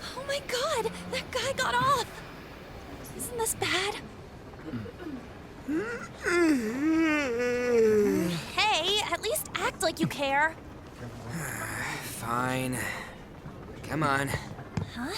Oh my god! That guy got off! Isn't this bad? Hey, at least act like you care. Fine. Come on. Huh?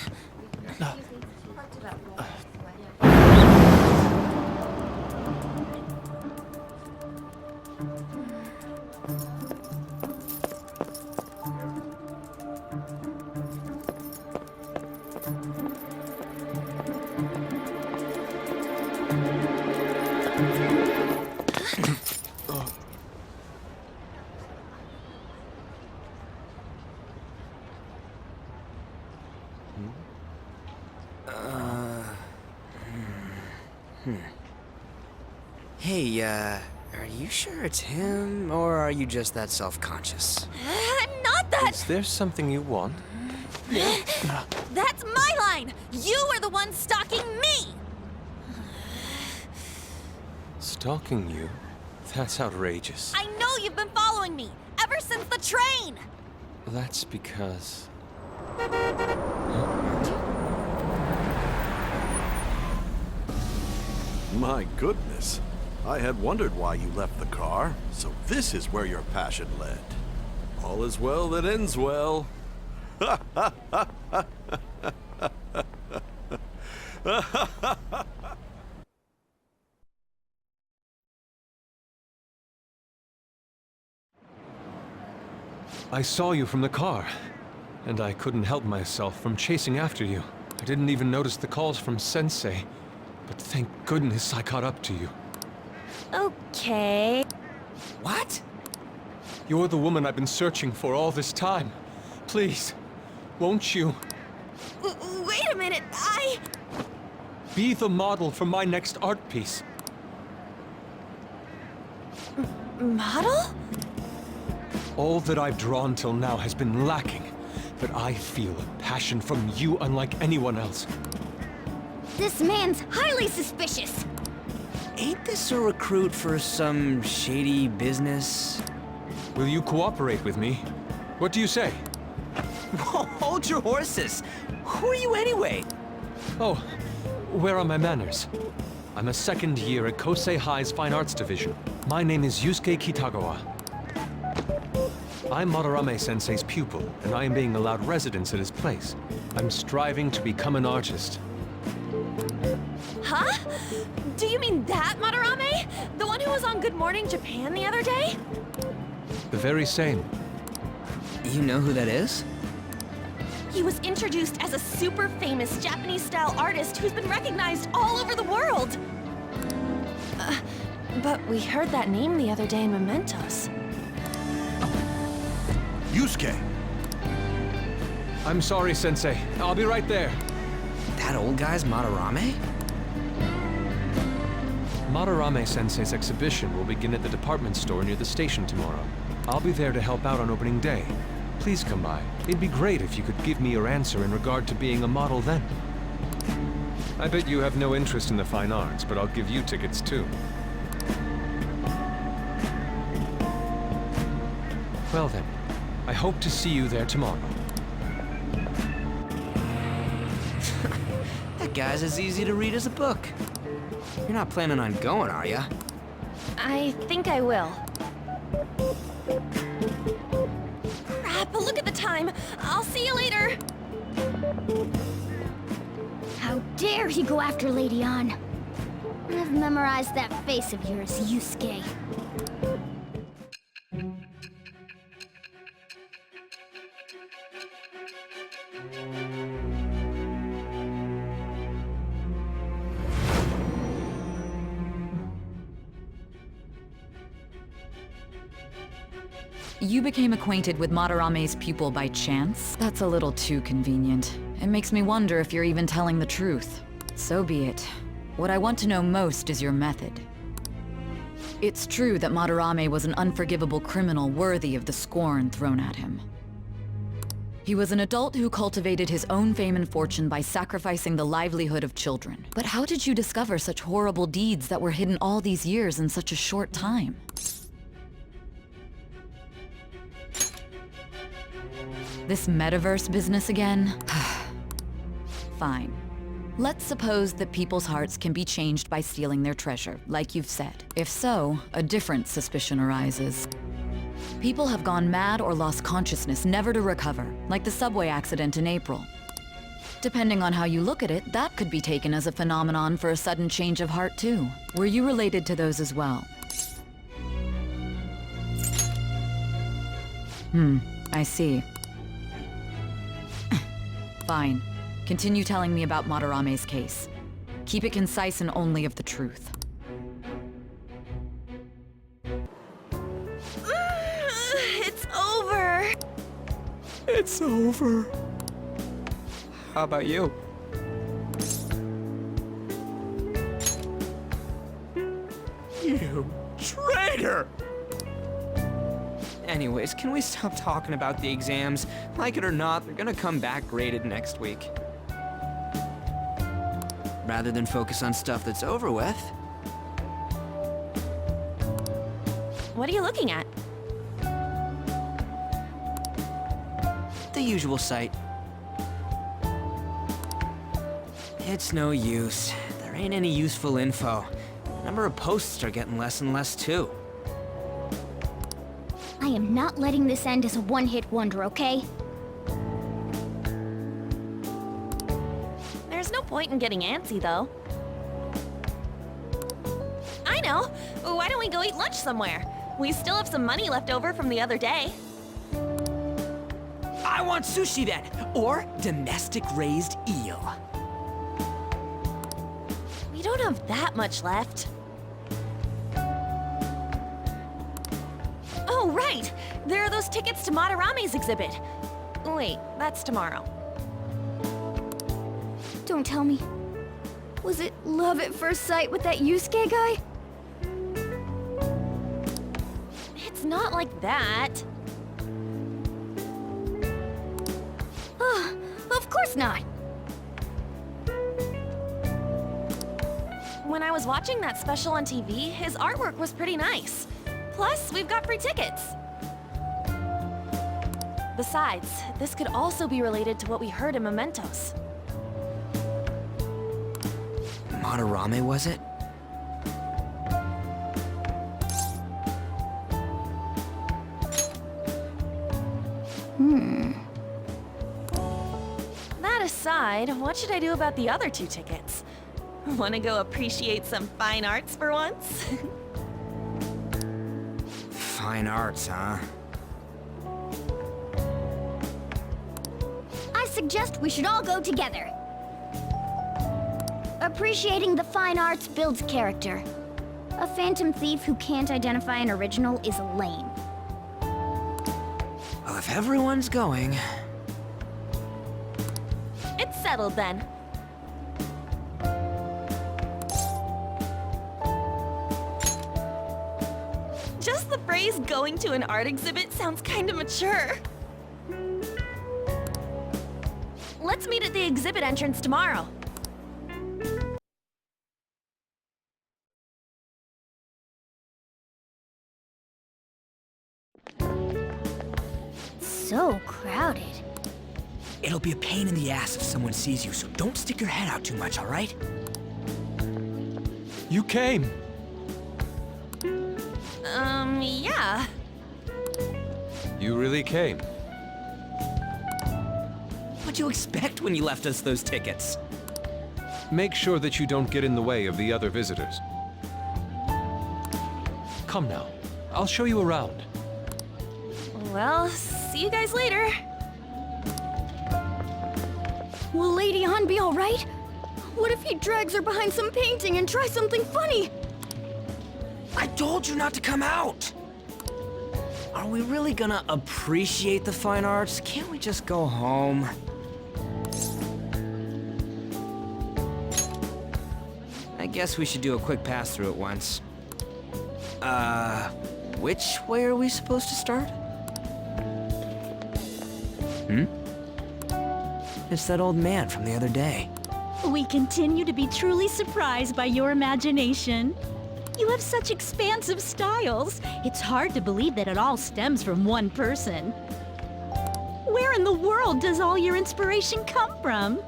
Hey, are you sure it's him, or are you just that self-conscious? I'm not that. Is there something you want? That's my line. You are the one stalking me. Stalking you? That's outrageous. I know you've been following me ever since the train. That's because... My goodness. I had wondered why you left the car, so this is where your passion led. All is well that ends well. I saw you from the car, and I couldn't help myself from chasing after you. I didn't even notice the calls from Sensei, but thank goodness I caught up to you. Okay. What? You're the woman I've been searching for all this time. Please, won't you? Wait a minute, Be the model for my next art piece. Model? All that I've drawn till now has been lacking, but I feel a passion from you unlike anyone else. This man's highly suspicious. Ain't this a recruit for some shady business? Will you cooperate with me? What do you say? Hold your horses! Who are you anyway? Oh, where are my manners? I'm a second year at Kosei High's Fine Arts Division. My name is Yusuke Kitagawa. I'm Madarame-sensei's pupil, and I am being allowed residence at his place. I'm striving to become an artist. Huh? Do you mean that Madarame? The one who was on Good Morning Japan the other day? The very same. You know who that is? He was introduced as a super famous Japanese-style artist who's been recognized all over the world. But we heard that name the other day in Mementos. Yusuke! I'm sorry, Sensei. I'll be right there. That old guy's Madarame? Madarame-sensei's exhibition will begin at the department store near the station tomorrow. I'll be there to help out on opening day. Please come by. It'd be great if you could give me your answer in regard to being a model then. I bet you have no interest in the fine arts, but I'll give you tickets too. Well then, I hope to see you there tomorrow. That guy's as easy to read as a book. You're not planning on going, are ya? I think I will. Crap, look at the time. I'll see you later. How dare he go after Lady Ann? I've memorized that face of yours, Yusuke. You became acquainted with Madarame's pupil by chance? That's a little too convenient. It makes me wonder if you're even telling the truth. So be it. What I want to know most is your method. It's true that Madarame was an unforgivable criminal worthy of the scorn thrown at him. He was an adult who cultivated his own fame and fortune by sacrificing the livelihood of children. But how did you discover such horrible deeds that were hidden all these years in such a short time? This metaverse business again? Fine. Let's suppose that people's hearts can be changed by stealing their treasure, like you've said. If so, a different suspicion arises. People have gone mad or lost consciousness, never to recover, like the subway accident in April. Depending on how you look at it, that could be taken as a phenomenon for a sudden change of heart too. Were you related to those as well? I see. Fine. Continue telling me about Madarame's case. Keep it concise and only of the truth. It's over. It's over. How about you? You traitor! Anyways, can we stop talking about the exams? Like it or not, they're gonna come back graded next week. Rather than focus on stuff that's over with. What are you looking at? The usual site. It's no use. There ain't any useful info. The number of posts are getting less and less too. I am not letting this end as a one-hit wonder, okay? There's no point in getting antsy, though. I know! Why don't we go eat lunch somewhere? We still have some money left over from the other day. I want sushi then, or domestic-raised eel. We don't have that much left. Oh, right! There are those tickets to Madarame's exhibit. Wait, that's tomorrow. Don't tell me. Was it love at first sight with that Yusuke guy? It's not like that. Of course not. When I was watching that special on TV, his artwork was pretty nice. Plus, we've got free tickets. Besides, this could also be related to what we heard in Mementos. Madarame, was it? That aside, what should I do about the other 2 tickets? Want to go appreciate some fine arts for once? Fine arts, huh? I suggest we should all go together. Appreciating the fine arts builds character. A phantom thief who can't identify an original is lame. Well, if everyone's going... It's settled then. Just the phrase going to an art exhibit sounds kind of mature. Let's meet at the exhibit entrance tomorrow. So crowded. It'll be a pain in the ass if someone sees you, so don't stick your head out too much, all right? You came! Yeah. You really came. What'd you expect when you left us those tickets? Make sure that you don't get in the way of the other visitors. Come now. I'll show you around. Well, see you guys later. Will Lady Han be alright? What if he drags her behind some painting and tries something funny? I told you not to come out! Are we really gonna appreciate the fine arts? Can't we just go home? I guess we should do a quick pass-through at once. Which way are we supposed to start? It's that old man from the other day. We continue to be truly surprised by your imagination. You have such expansive styles. It's hard to believe that it all stems from one person. Where in the world does all your inspiration come from?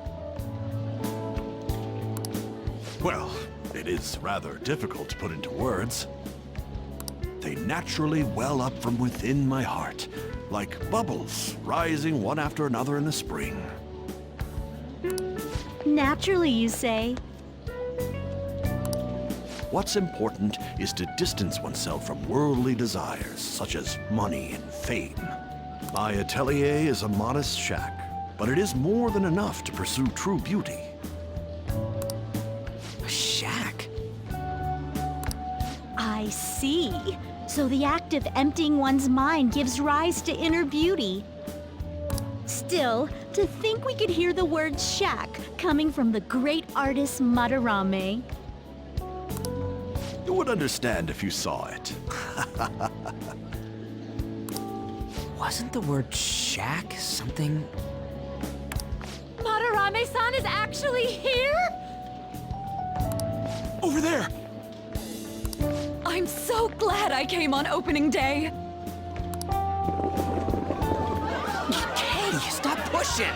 Well, it is rather difficult to put into words. They naturally well up from within my heart, like bubbles rising one after another in the spring. Naturally, you say. What's important is to distance oneself from worldly desires, such as money and fame. My atelier is a modest shack, but it is more than enough to pursue true beauty. A shack? I see. So the act of emptying one's mind gives rise to inner beauty. Still, to think we could hear the word shack coming from the great artist Madarame. You would understand if you saw it. Wasn't the word shack something? Madarame-san is actually here? Over there! I'm so glad I came on opening day. Hey, stop pushing!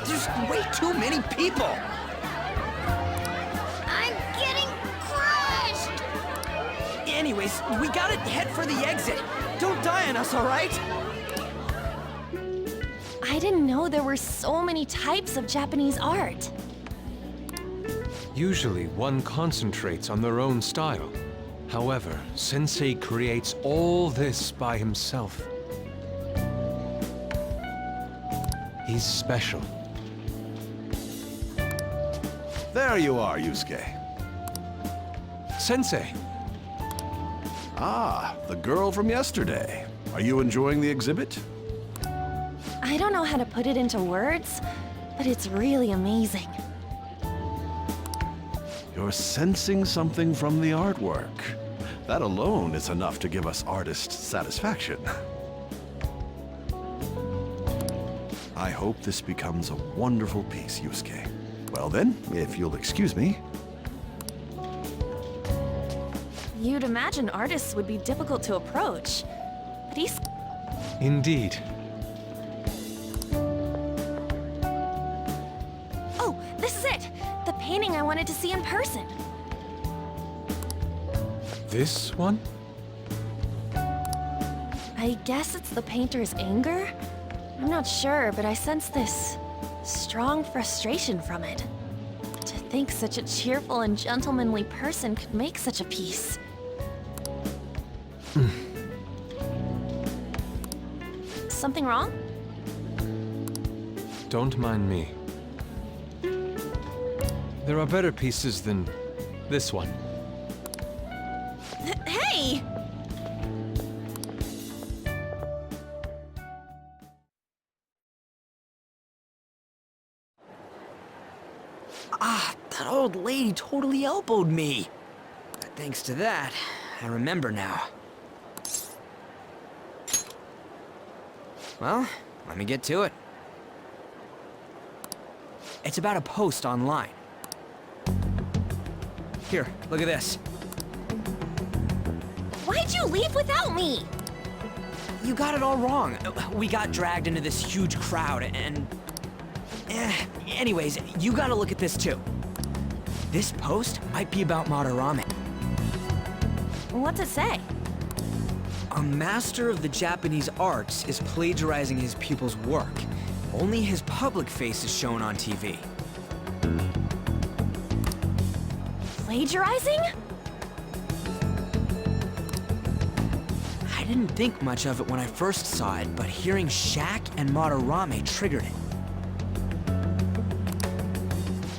There's way too many people! I'm getting crushed! Anyways, we gotta head for the exit. Don't die on us, all right? I didn't know there were so many types of Japanese art. Usually, one concentrates on their own style. However, Sensei creates all this by himself. He's special. There you are, Yusuke. Sensei! Ah, the girl from yesterday. Are you enjoying the exhibit? I don't know how to put it into words, but it's really amazing. You're sensing something from the artwork. That alone is enough to give us artist satisfaction. I hope this becomes a wonderful piece, Yusuke. Well then, if you'll excuse me. You'd imagine artists would be difficult to approach, but he's... Indeed. Oh, this is it! The painting I wanted to see in person. This one? I guess it's the painter's anger? I'm not sure, but I sense this strong frustration from it. To think such a cheerful and gentlemanly person could make such a piece. Something wrong? Don't mind me. There are better pieces than this one. Hey! Ah, that old lady totally elbowed me. But thanks to that, I remember now. Well, let me get to it. It's about a post online. Here, look at this. Why'd you leave without me? You got it all wrong. We got dragged into this huge crowd and... anyways, you gotta look at this too. This post might be about Madarame. What's it say? A master of the Japanese arts is plagiarizing his pupil's work. Only his public face is shown on TV. Plagiarizing? I didn't think much of it when I first saw it, but hearing Shack and Madarame triggered it.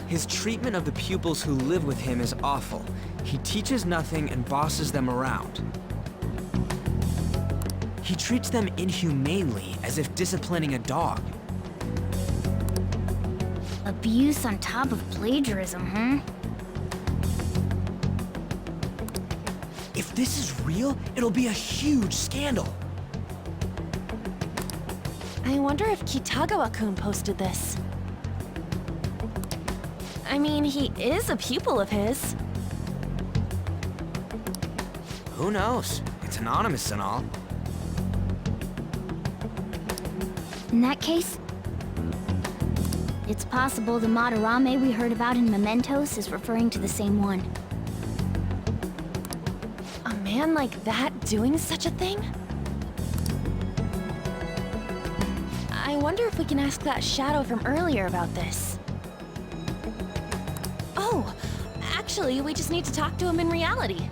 His treatment of the pupils who live with him is awful. He teaches nothing and bosses them around. He treats them inhumanely, as if disciplining a dog. Abuse on top of plagiarism, huh? If this is real, it'll be a huge scandal. I wonder if Kitagawa-kun posted this. I mean, he is a pupil of his. Who knows? It's anonymous and all. In that case, it's possible the Madarame we heard about in Mementos is referring to the same one. A man like that doing such a thing? I wonder if we can ask that shadow from earlier about this. Oh, actually, we just need to talk to him in reality.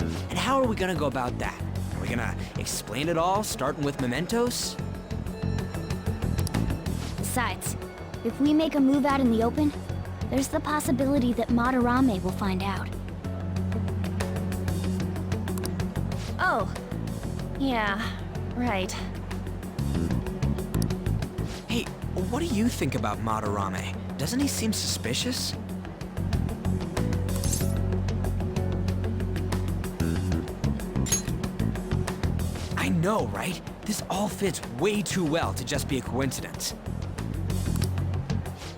And how are we gonna go about that? Are we gonna explain it all, starting with Mementos? Besides, if we make a move out in the open, there's the possibility that Madarame will find out. Oh, yeah, right. Hey, what do you think about Madarame? Doesn't he seem suspicious? I know, right? This all fits way too well to just be a coincidence.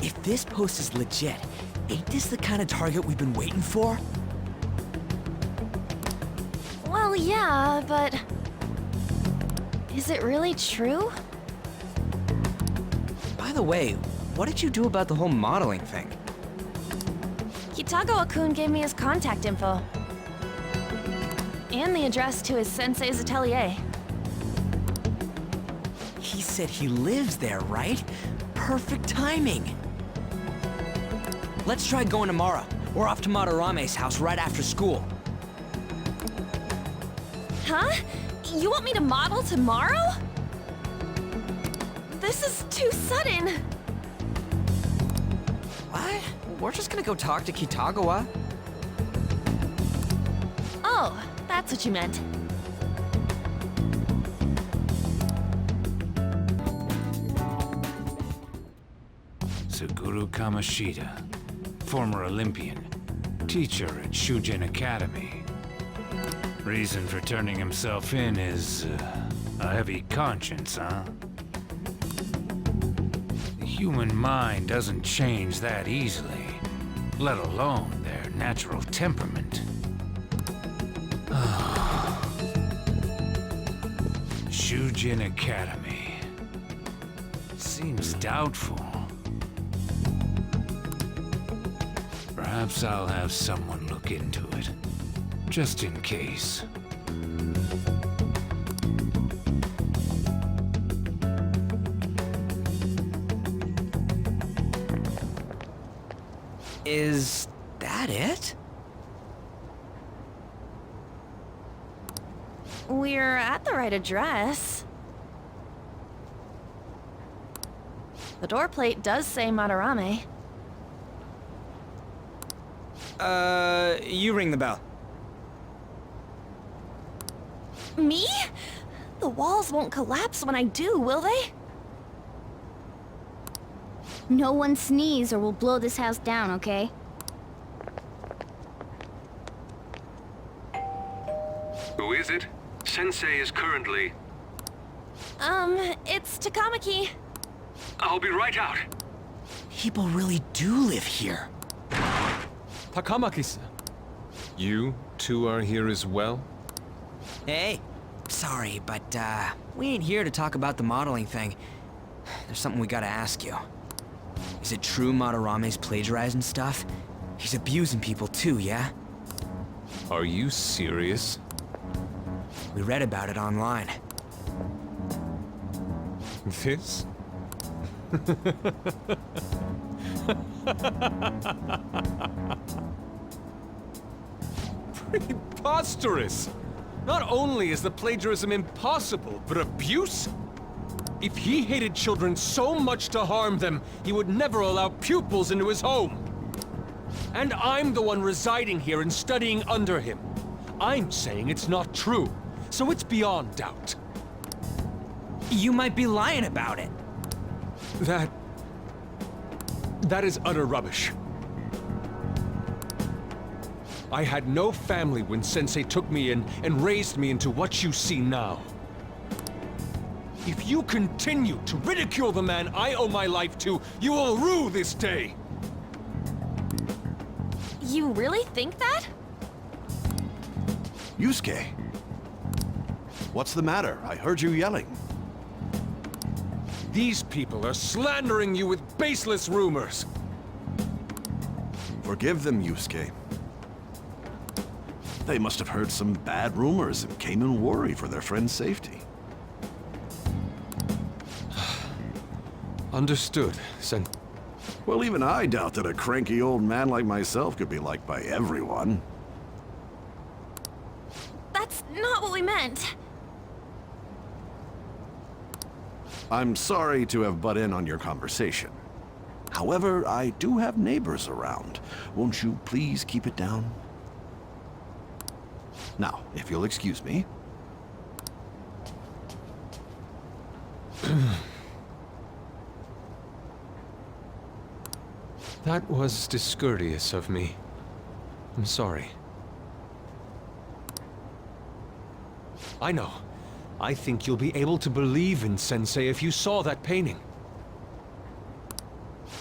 If this post is legit, ain't this the kind of target we've been waiting for? Well, yeah, but... is it really true? By the way, what did you do about the whole modeling thing? Kitagawa-kun gave me his contact info. And the address to his sensei's atelier. He said he lives there, right? Perfect timing. Let's try going tomorrow. We're off to Madarame's house right after school. Huh? You want me to model tomorrow? This is too sudden. What? We're just gonna go talk to Kitagawa. Oh, that's what you meant. Suguru Kamoshida, former Olympian, teacher at Shujin Academy. Reason for turning himself in is a heavy conscience, huh? The human mind doesn't change that easily, let alone their natural temperament. Shujin Academy. Seems doubtful. Perhaps I'll have someone look into it, just in case. Is that it? We're at the right address. The door plate does say Madarame. You ring the bell. Me? The walls won't collapse when I do, will they? No one sneeze or we'll blow this house down, okay? Who is it? Sensei is currently... It's Takamaki. I'll be right out. People really do live here. Takamaki-san. You two are here as well? Hey, sorry, but, we ain't here to talk about the modeling thing. There's something we gotta ask you. Is it true Madarame's plagiarizing stuff? He's abusing people too, yeah? Are you serious? We read about it online. This? Preposterous! Not only is the plagiarism impossible, but abuse? If he hated children so much to harm them, he would never allow pupils into his home. And I'm the one residing here and studying under him. I'm saying it's not true, so it's beyond doubt. You might be lying about it. That is utter rubbish. I had no family when Sensei took me in and raised me into what you see now. If you continue to ridicule the man I owe my life to, you will rue this day! You really think that? Yusuke. What's the matter? I heard you yelling. These people are slandering you with baseless rumors! Forgive them, Yusuke. They must have heard some bad rumors and came in worry for their friend's safety. Understood, Sen. Well, even I doubt that a cranky old man like myself could be liked by everyone. That's not what we meant. I'm sorry to have butt in on your conversation. However, I do have neighbors around. Won't you please keep it down? Now, if you'll excuse me. That was discourteous of me. I'm sorry. I know. I think you'll be able to believe in Sensei if you saw that painting.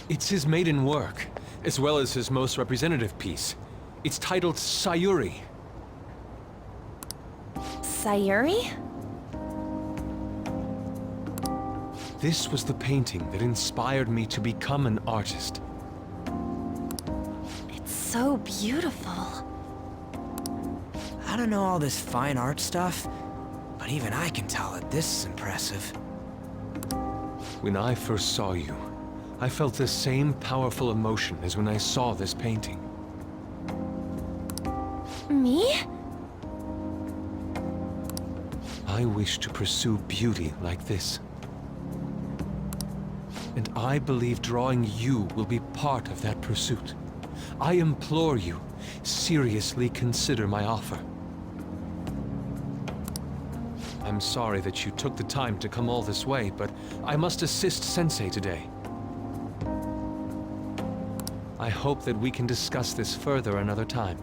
It's his maiden work, as well as his most representative piece. It's titled Sayuri. Sayuri? This was the painting that inspired me to become an artist. It's so beautiful. I don't know all this fine art stuff, but even I can tell that this is impressive. When I first saw you, I felt the same powerful emotion as when I saw this painting. Me? I wish to pursue beauty like this. And I believe drawing you will be part of that pursuit. I implore you, seriously consider my offer. I'm sorry that you took the time to come all this way, but I must assist Sensei today. I hope that we can discuss this further another time.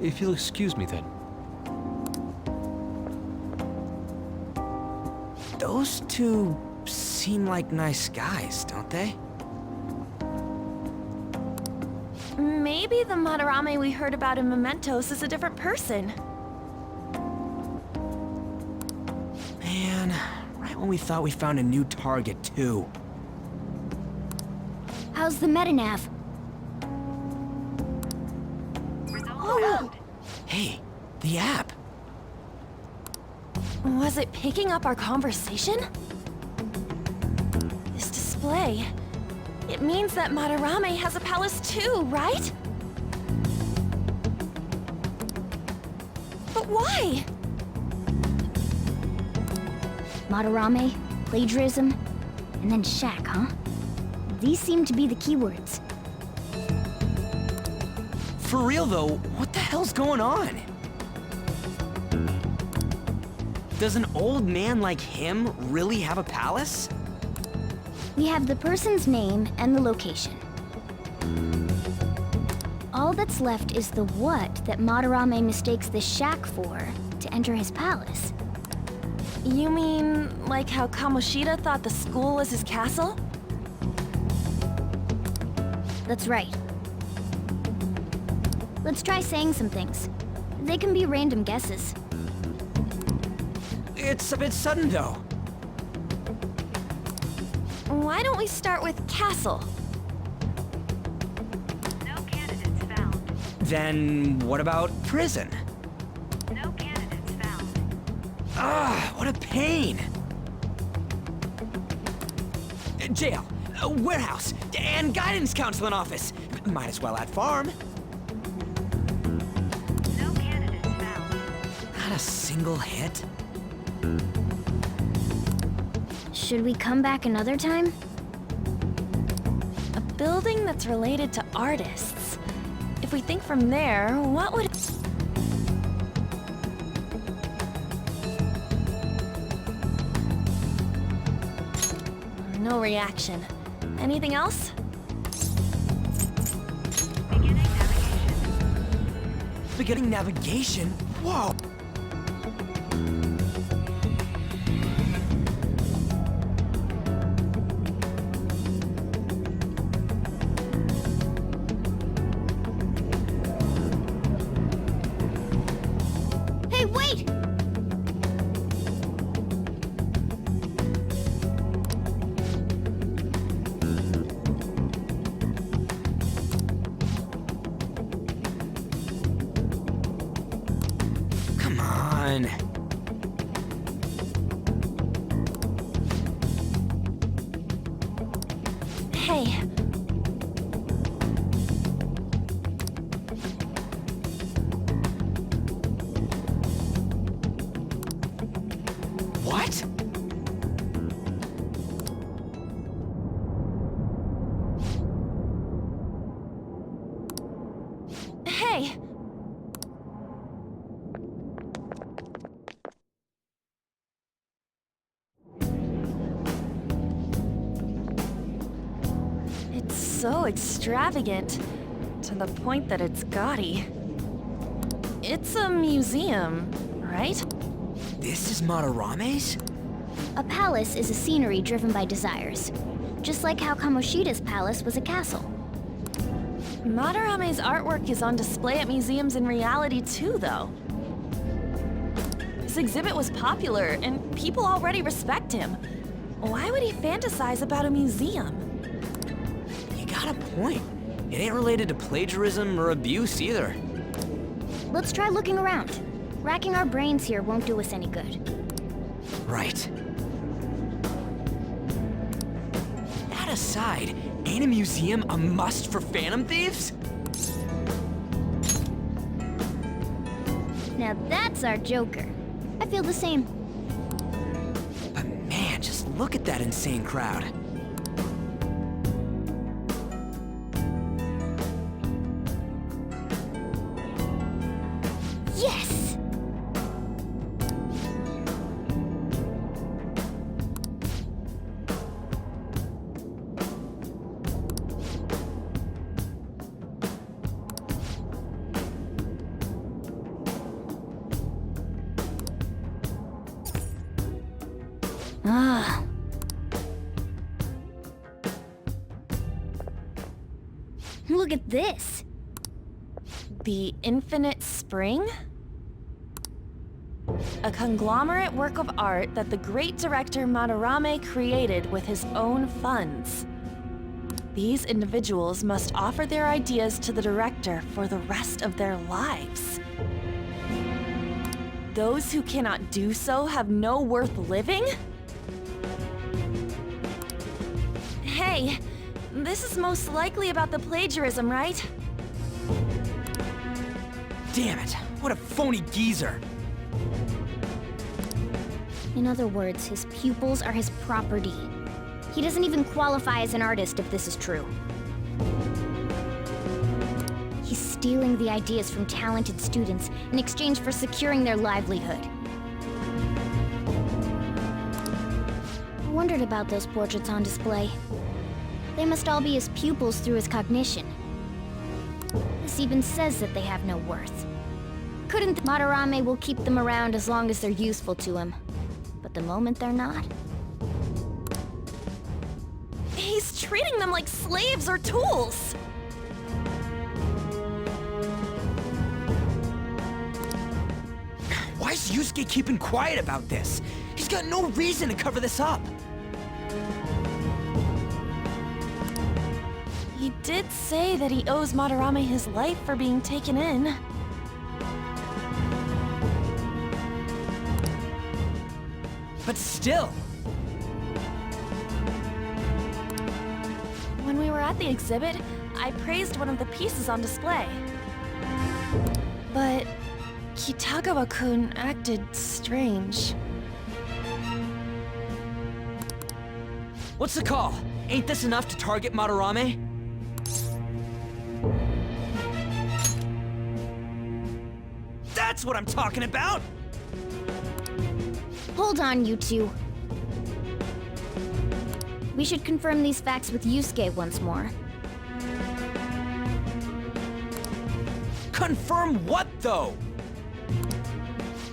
If you'll excuse me then. Those two seem like nice guys, don't they? Maybe the Madarame we heard about in Mementos is a different person. Man, right when we thought we found a new target, too. How's the metanav? Oh! Hey, the app. Was it picking up our conversation? This display... It means that Madarame has a palace too, right? But why? Madarame, plagiarism, and then shack, huh? These seem to be the keywords. For real, though, what the hell's going on? Does an old man like him really have a palace? We have the person's name and the location. All that's left is the what that Madarame mistakes this shack for to enter his palace. You mean, like how Kamoshida thought the school was his castle? That's right. Let's try saying some things. They can be random guesses. It's a bit sudden, though. Why don't we start with castle? No candidates found. Then what about prison? No candidates found. Ah, what a pain! Jail, warehouse, and guidance counseling office. Might as well add farm. No candidates found. Not a single hit. Should we come back another time? A building that's related to artists. If we think from there, what would... No reaction. Anything else? Beginning navigation. Beginning navigation? Whoa! on. Hey, What? hey! It's so extravagant, to the point that it's gaudy. It's a museum, right? This is Madarame's? A palace is a scenery driven by desires. Just like how Kamoshida's palace was a castle. Madarame's artwork is on display at museums in reality too, though. This exhibit was popular, and people already respect him. Why would he fantasize about a museum? You got a point. It ain't related to plagiarism or abuse either. Let's try looking around. Racking our brains here won't do us any good. Right. That aside, ain't a museum a must for Phantom Thieves? Now that's our Joker. I feel the same. But man, just look at that insane crowd. Yes! Ah. Look at this. The Infinite Spring? A conglomerate work of art that the great director Madarame created with his own funds. These individuals must offer their ideas to the director for the rest of their lives. Those who cannot do so have no worth living? Hey, this is most likely about the plagiarism, right? Damn it, what a phony geezer. In other words, his pupils are his property. He doesn't even qualify as an artist if this is true. He's stealing the ideas from talented students in exchange for securing their livelihood. I wondered about those portraits on display. They must all be his pupils through his cognition. This even says that they have no worth. Couldn't Madarame will keep them around as long as they're useful to him. But the moment they're not... He's treating them like slaves or tools! Why is Yusuke keeping quiet about this? He's got no reason to cover this up. He did say that he owes Madarame his life for being taken in. But still, When we were at the exhibit, I praised one of the pieces on display. But Kitagawa-kun acted strange. what's the call? Ain't this enough to target Madarame? That's what I'm talking about! Hold on, you two. We should confirm these facts with Yusuke once more. Confirm what, though?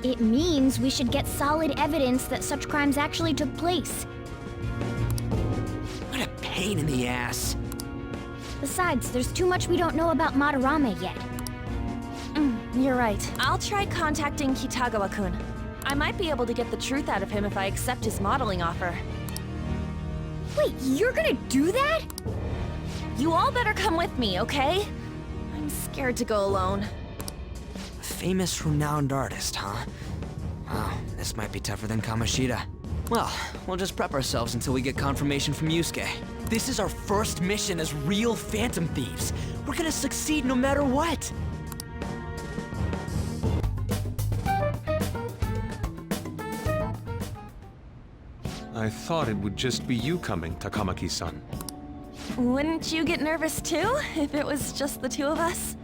It means we should get solid evidence that such crimes actually took place. What a pain in the ass. Besides, there's too much we don't know about Madarame yet. You're right. I'll try contacting Kitagawa-kun. I might be able to get the truth out of him if I accept his modeling offer. Wait, you're gonna do that? You all better come with me, okay? I'm scared to go alone. A famous, renowned artist, huh? Oh, this might be tougher than Kamoshida. Well, we'll just prep ourselves until we get confirmation from Yusuke. This is our first mission as real Phantom Thieves. We're gonna succeed no matter what. I thought it would just be you coming, Takamaki-san. Wouldn't you get nervous too, if it was just the two of us?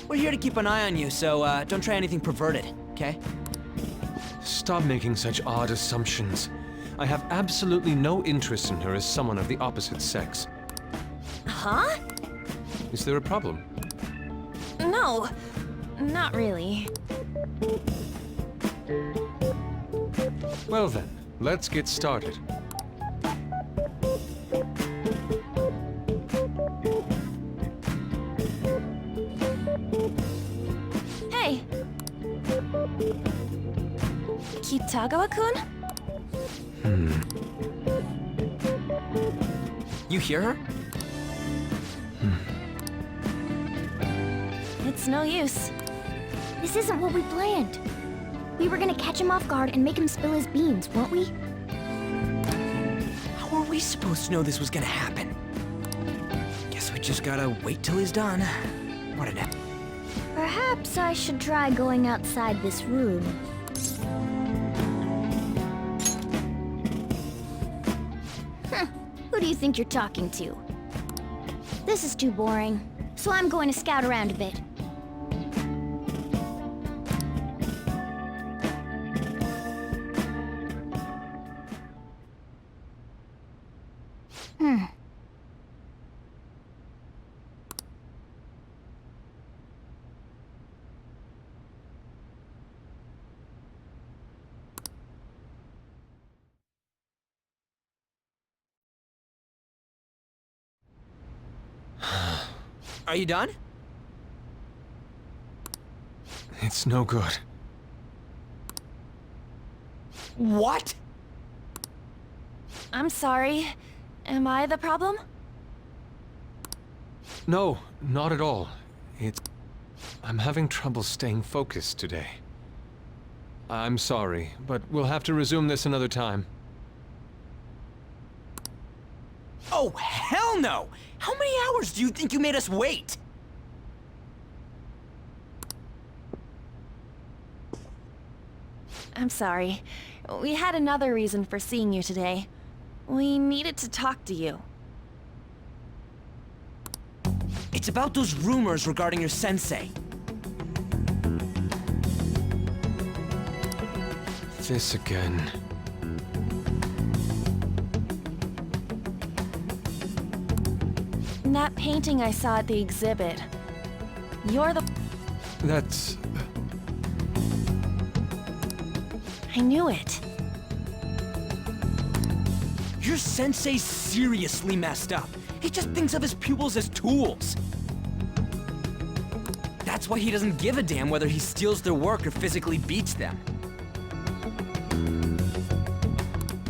We're here to keep an eye on you, so don't try anything perverted, okay? Stop making such odd assumptions. I have absolutely no interest in her as someone of the opposite sex. Huh? Is there a problem? No, not really. Well then, let's get started. Hey! Kitagawa-kun? You hear her? It's no use. This isn't what we planned. We were gonna catch him off guard and make him spill his beans, weren't we? How are we supposed to know this was gonna happen? Guess we just gotta wait till he's done. What an ep- Perhaps I should try going outside this room. Who do you think you're talking to? This is too boring, so I'm going to scout around a bit. Are you done? It's no good. What? I'm sorry. Am I the problem? No, not at all. I'm having trouble staying focused today. I'm sorry, but we'll have to resume this another time. Oh, hell no! How many hours do you think you made us wait? I'm sorry. We had another reason for seeing you today. We needed to talk to you. It's about those rumors regarding your sensei. This again. That painting I saw at the exhibit. You're the... That's... I knew it. Your sensei's seriously messed up. He just thinks of his pupils as tools. That's why he doesn't give a damn whether he steals their work or physically beats them.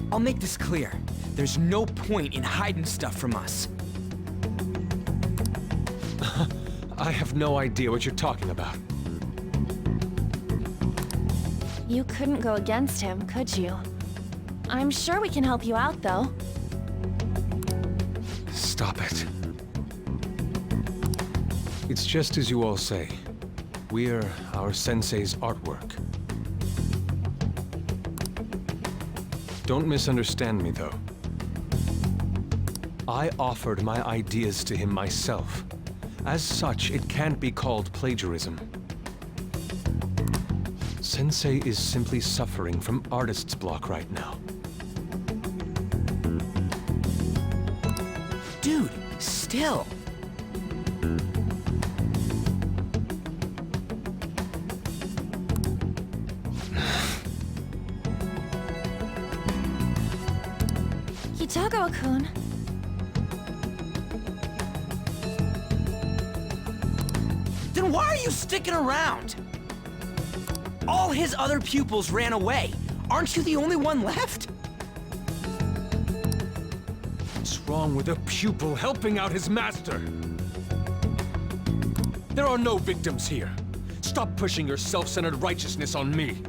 I'll make this clear. There's no point in hiding stuff from us. I have no idea what you're talking about. You couldn't go against him, could you? I'm sure we can help you out, though. Stop it. It's just as you all say. We're our sensei's artwork. Don't misunderstand me, though. I offered my ideas to him myself. As such, it can't be called plagiarism. Sensei is simply suffering from artist's block right now. Dude, still. Kitagawa-kun. Then why are you sticking around? All his other pupils ran away. Aren't you the only one left? What's wrong with a pupil helping out his master? There are no victims here. Stop pushing your self-centered righteousness on me.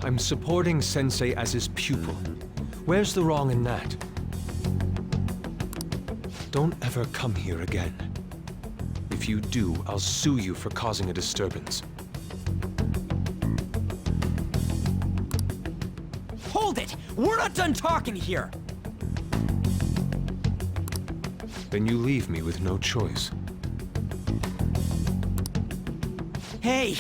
I'm supporting Sensei as his pupil. Where's the wrong in that? Don't ever come here again. If you do, I'll sue you for causing a disturbance. Hold it! We're not done talking here! Then you leave me with no choice. Hey!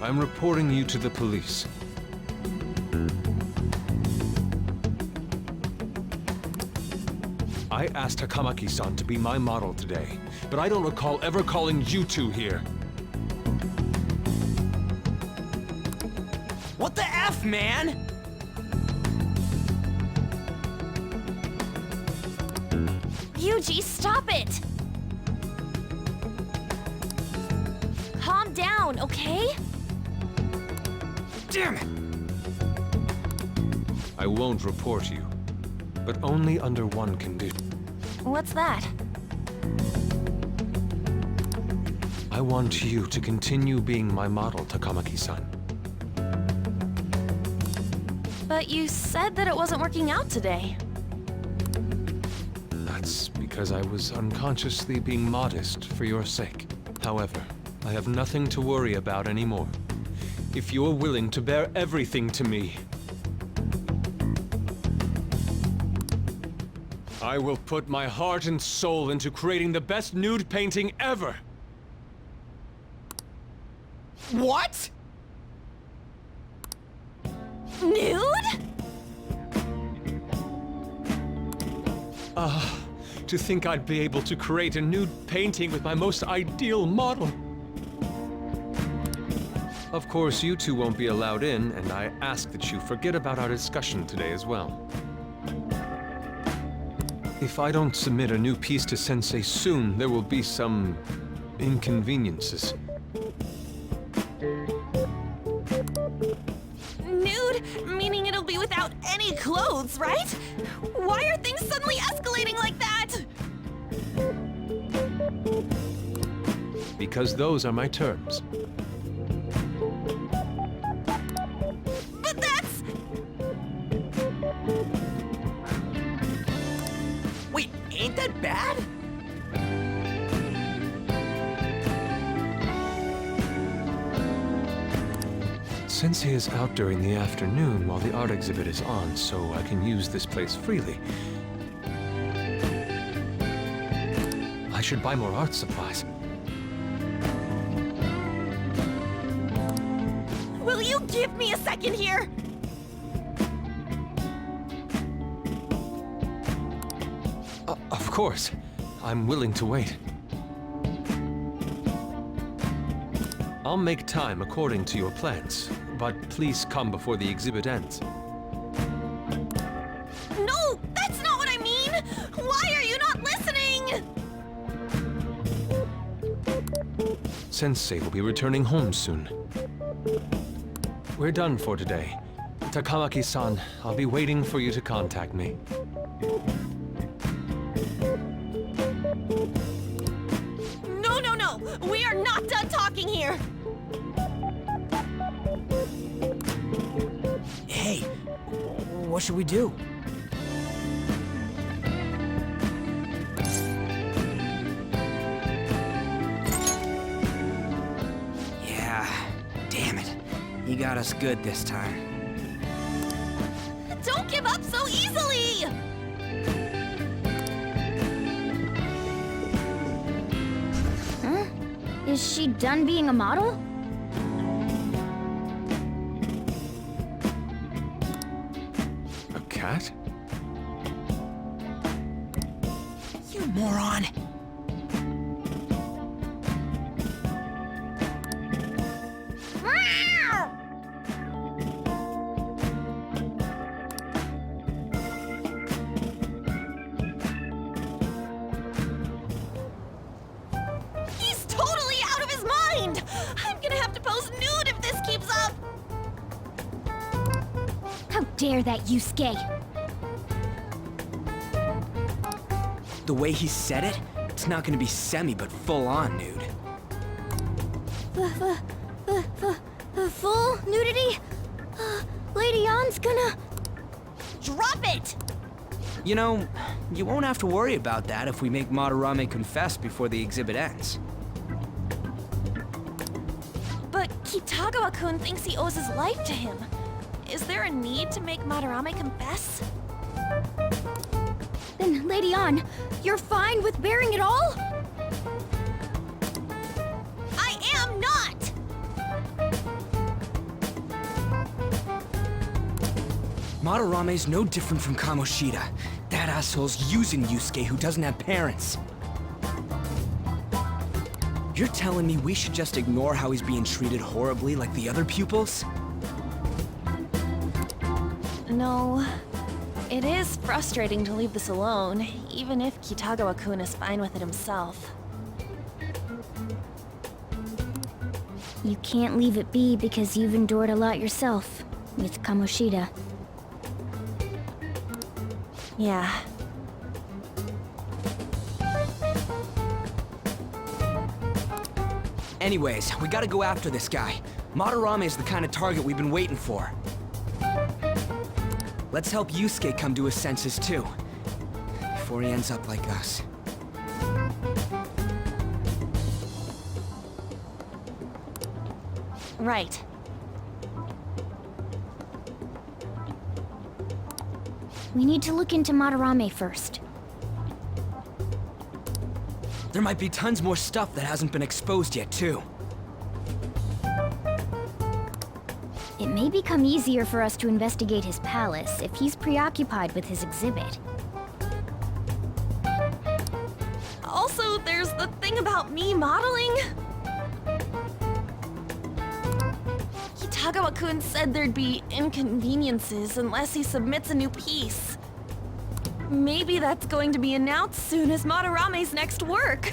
I'm reporting you to the police. I asked Takamaki-san to be my model today, but I don't recall ever calling you two here. What the F, man? Yuji, stop it! Calm down, okay? Damn it! I won't report you, but only under one condition. What's that? I want you to continue being my model, Takamaki-san. But you said that it wasn't working out today. That's because I was unconsciously being modest for your sake. However, I have nothing to worry about anymore. If you're willing to bear everything to me, I will put my heart and soul into creating the best nude painting ever! What? Nude? To think I'd be able to create a nude painting with my most ideal model. Of course, you two won't be allowed in, and I ask that you forget about our discussion today as well. If I don't submit a new piece to Sensei soon, there will be some inconveniences. Nude? Meaning it'll be without any clothes, right? Why are things suddenly escalating like that? Because those are my terms. But that's... Wait, ain't that bad? Sensei is out during the afternoon while the art exhibit is on, so I can use this place freely. I should buy more art supplies. Will you give me a second here? Of course. I'm willing to wait. I'll make time according to your plans, but please come before the exhibit ends. No, that's not what I mean! Why are you not listening? Sensei will be returning home soon. We're done for today. Takamaki-san, I'll be waiting for you to contact me. No, no, no! We are not done talking here! Hey, what should we do? Yeah, damn it. You got us good this time. Don't give up so easily! Huh? Is she done being a model? A cat? You moron! He's totally out of his mind! I'm gonna have to pose nude if this keeps up! How dare that, Yusuke! The way he said it, it's not gonna be semi but full on nude. Full nudity? Lady Ann's gonna... Drop it! You know, you won't have to worry about that if we make Madarame confess before the exhibit ends. But Kitagawa-kun thinks he owes his life to him. Is there a need to make Madarame confess? Then, Lady Ann, you're fine with bearing it all? I am not! Madarame's no different from Kamoshida. That asshole's using Yusuke who doesn't have parents. You're telling me we should just ignore how he's being treated horribly like the other pupils? No. It is frustrating to leave this alone, even if Kitagawa-kun is fine with it himself. You can't leave it be because you've endured a lot yourself, with Kamoshida. Yeah. Anyways, we gotta go after this guy. Madarame is the kind of target we've been waiting for. Let's help Yusuke come to his senses too, before he ends up like us. Right. We need to look into Madarame first. There might be tons more stuff that hasn't been exposed yet too. It may become easier for us to investigate his palace if he's preoccupied with his exhibit. Also, there's the thing about me modeling. Kitagawa-kun said there'd be inconveniences unless he submits a new piece. Maybe that's going to be announced soon as Madarame's next work.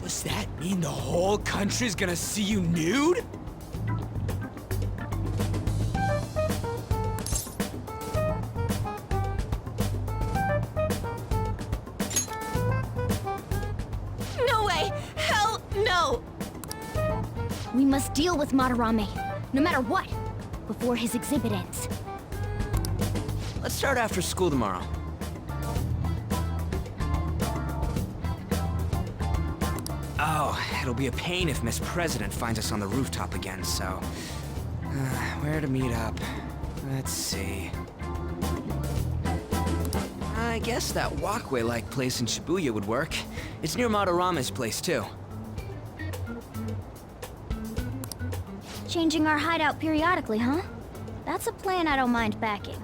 Does that mean the whole country's gonna see you nude? No way! Hell no! We must deal with Madarame, no matter what, before his exhibit ends. Let's start after school tomorrow. Oh, it'll be a pain if Miss President finds us on the rooftop again, so... where to meet up? Let's see... I guess that walkway-like place in Shibuya would work. It's near Madarame's place, too. Changing our hideout periodically, huh? That's a plan I don't mind backing.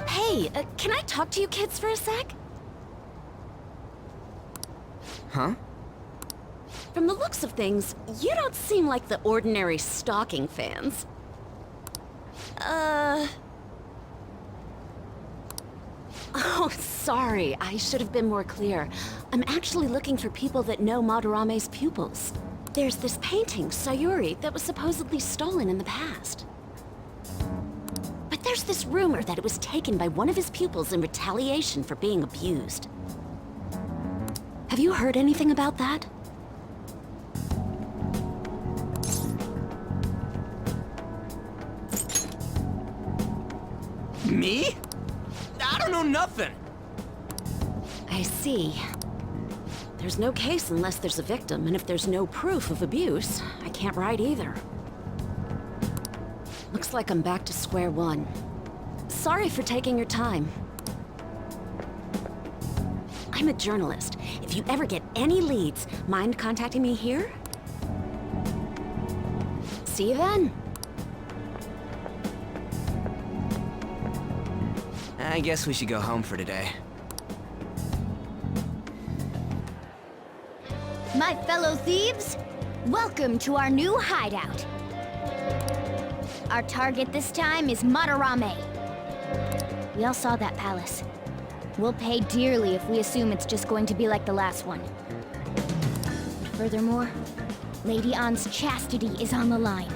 Hey, can I talk to you kids for a sec? Huh? From the looks of things, you don't seem like the ordinary stalking fans. Oh, sorry. I should have been more clear. I'm actually looking for people that know Madarame's pupils. There's this painting, Sayuri, that was supposedly stolen in the past. But there's this rumor that it was taken by one of his pupils in retaliation for being abused. Have you heard anything about that? Me? I don't know nothing. I see. There's no case unless there's a victim, and if there's no proof of abuse, I can't write either. Looks like I'm back to square one. Sorry for taking your time. I'm a journalist. If you ever get any leads, mind contacting me here? See you then. I guess we should go home for today. My fellow thieves, welcome to our new hideout. Our target this time is Madarame. We all saw that palace. We'll pay dearly if we assume it's just going to be like the last one. And furthermore, Lady Ann's chastity is on the line.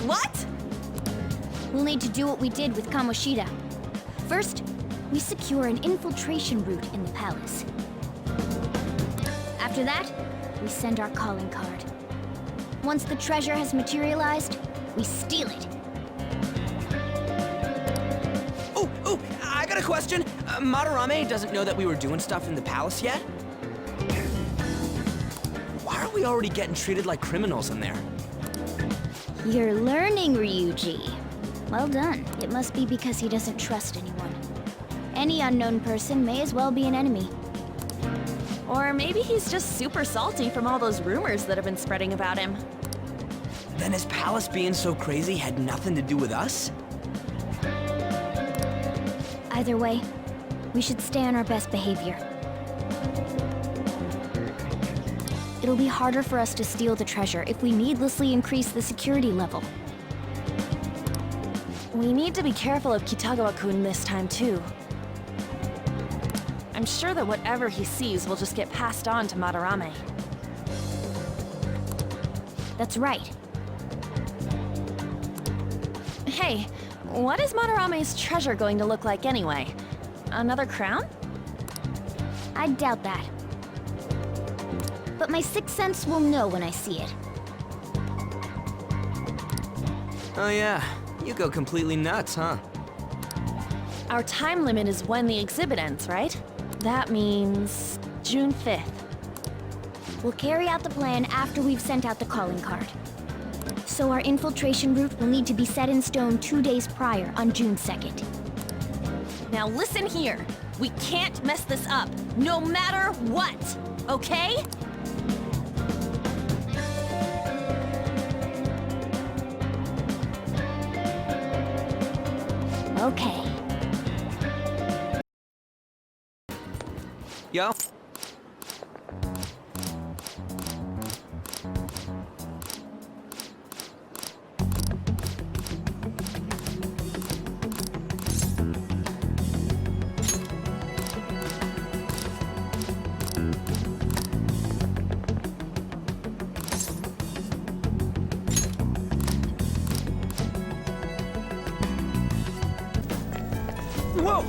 What? We'll need to do what we did with Kamoshida. First, we secure an infiltration route in the palace. After that, we send our calling card. Once the treasure has materialized, we steal it. Oh, I got a question. Madarame doesn't know that we were doing stuff in the palace yet? Why are we already getting treated like criminals in there? You're learning, Ryuji. Well done. It must be because he doesn't trust anyone. Any unknown person may as well be an enemy. Or maybe he's just super salty from all those rumors that have been spreading about him. Then his palace being so crazy had nothing to do with us? Either way, we should stay on our best behavior. It'll be harder for us to steal the treasure if we needlessly increase the security level. We need to be careful of Kitagawa-kun this time, too. I'm sure that whatever he sees will just get passed on to Madarame. That's right. Hey, what is Madarame's treasure going to look like anyway? Another crown? I doubt that. But my sixth sense will know when I see it. Oh yeah, you go completely nuts, huh? Our time limit is when the exhibit ends, right? That means June 5th. We'll carry out the plan after we've sent out the calling card. So our infiltration route will need to be set in stone 2 days prior on June 2nd. Now listen here. We can't mess this up, no matter what, okay? Okay. Yo? Whoa!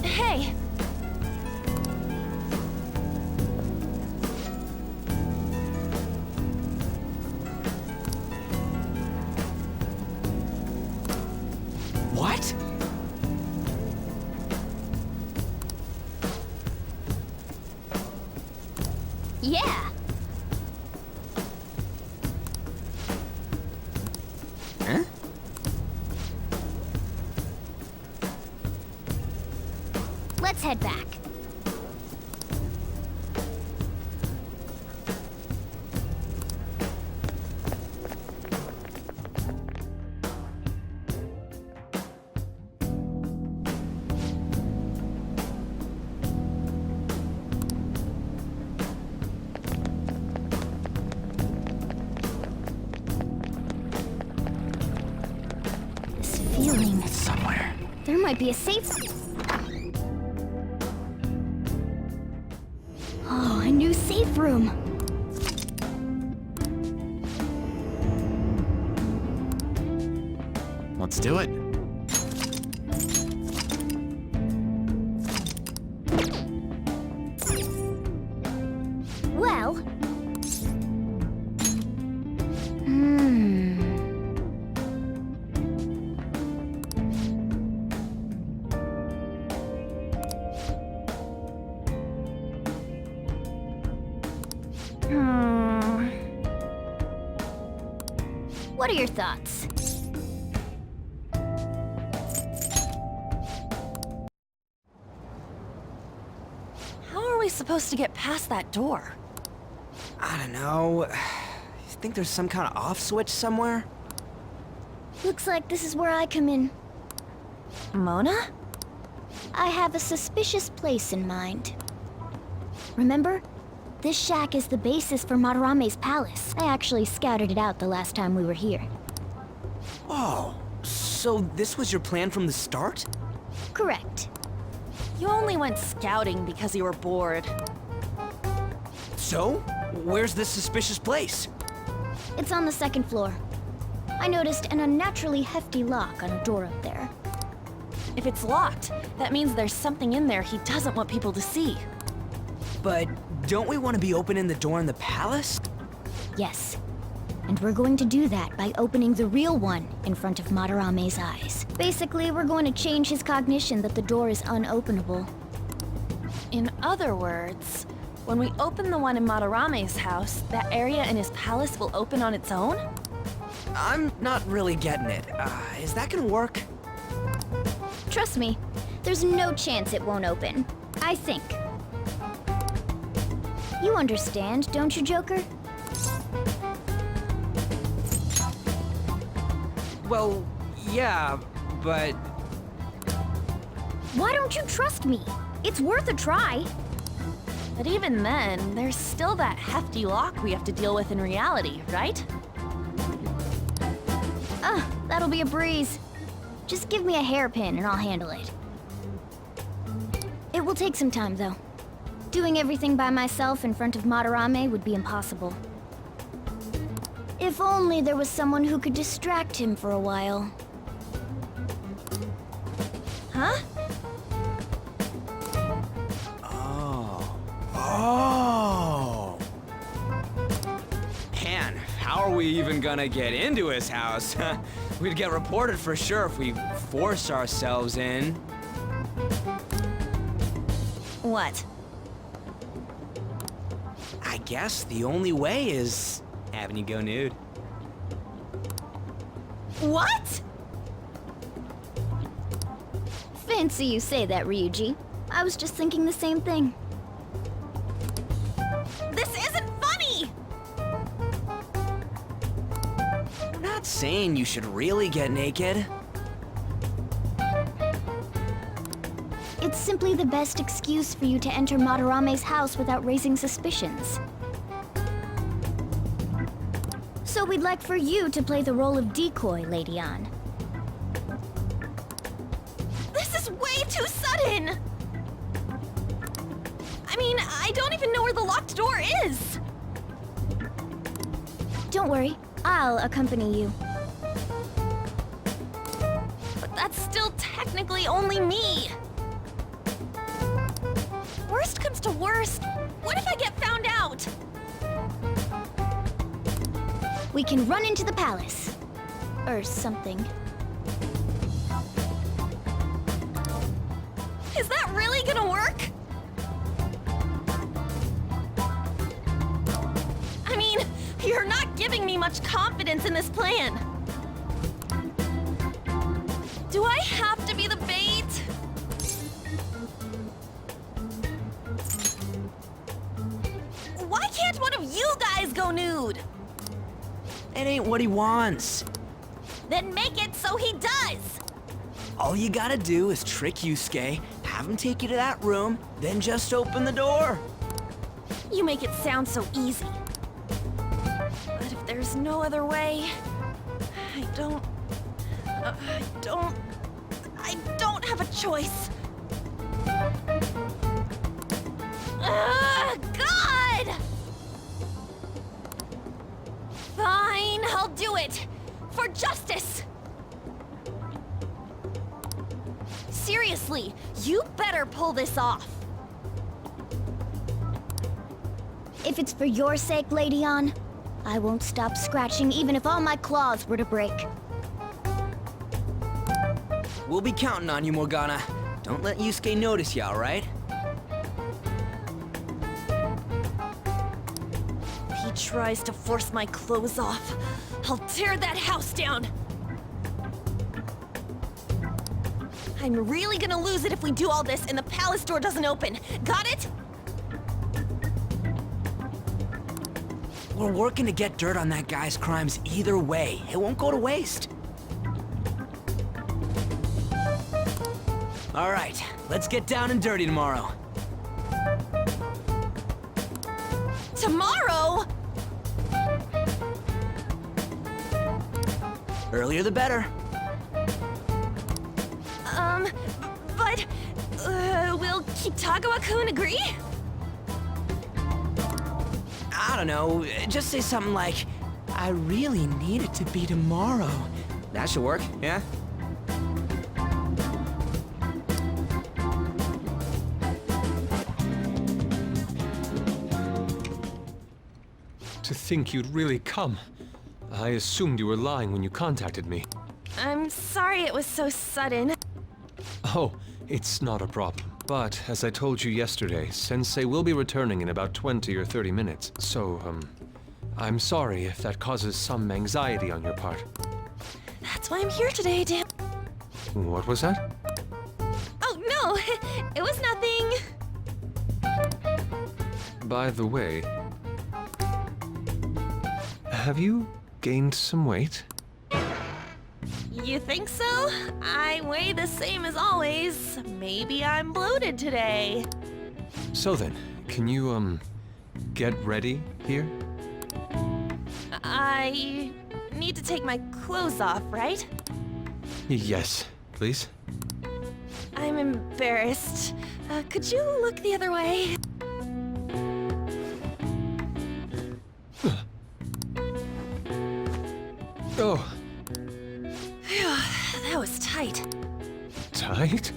Hey! What? Yeah! Huh? Let's head back. This feeling. Somewhere. There might be a safe. Oh, a new safe room. Let's do it. Well. What are your thoughts? How are we supposed to get past that door? I don't know. You think there's some kind of off switch somewhere? Looks like this is where I come in. Mona? I have a suspicious place in mind. Remember? This shack is the basis for Madarame's palace. I actually scouted it out the last time we were here. Oh, so this was your plan from the start? Correct. You only went scouting because you were bored. So, where's this suspicious place? It's on the second floor. I noticed an unnaturally hefty lock on a door up there. If it's locked, that means there's something in there he doesn't want people to see. But don't we want to be opening the door in the palace? Yes. And we're going to do that by opening the real one in front of Madarame's eyes. Basically, we're going to change his cognition that the door is unopenable. In other words, when we open the one in Madarame's house, that area in his palace will open on its own? I'm not really getting it. Is that gonna work? Trust me, there's no chance it won't open. I think. You understand, don't you, Joker? Well, yeah, but... Why don't you trust me? It's worth a try. But even then, there's still that hefty lock we have to deal with in reality, right? That'll be a breeze. Just give me a hairpin and I'll handle it. It will take some time, though. Doing everything by myself in front of Madarame would be impossible. If only there was someone who could distract him for a while. Huh? Oh. Man, how are we even gonna get into his house? We'd get reported for sure if we force ourselves in. What? I guess the only way is having you go nude. What? Fancy you say that, Ryuji. I was just thinking the same thing. This isn't funny! I'm not saying you should really get naked. It's simply the best excuse for you to enter Madarame's house without raising suspicions. So we'd like for you to play the role of decoy, Lady Ann. This is way too sudden! I mean, I don't even know where the locked door is! Don't worry, I'll accompany you. But that's still technically only me! Worst comes to worst, what if I get found out? We can run into the palace. Or something. Is that really gonna work? I mean, you're not giving me much confidence in this plan. Do I have to be the bait? Why can't one of you guys go nude? It ain't what he wants. Then make it so he does! All you gotta do is trick Yusuke, have him take you to that room, then just open the door. You make it sound so easy. But if there's no other way, I don't have a choice. Ugh, God! Fine, I'll do it. For justice! Seriously, you better pull this off. If it's for your sake, Lady Ann, I won't stop scratching even if all my claws were to break. We'll be counting on you, Morgana. Don't let Yusuke notice you, alright? If he tries to force my clothes off, I'll tear that house down. I'm really gonna lose it if we do all this and the palace door doesn't open. Got it? We're working to get dirt on that guy's crimes either way. It won't go to waste. All right, let's get down and dirty tomorrow. Tomorrow? Earlier the better. But, will Kitagawa-kun agree? I don't know, just say something like, I really need it to be tomorrow. That should work, yeah? To think you'd really come. I assumed you were lying when you contacted me. I'm sorry it was so sudden. Oh, it's not a problem. But, as I told you yesterday, Sensei will be returning in about 20 or 30 minutes. So, I'm sorry if that causes some anxiety on your part. That's why I'm here today, Dan. What was that? Oh, no! It was nothing! By the way, have you gained some weight? You think so? I weigh the same as always. Maybe I'm bloated today. So then, can you, get ready here? I need to take my clothes off, right? Yes, please. I'm embarrassed. Could you look the other way? Oh, Phew, that was tight. tight?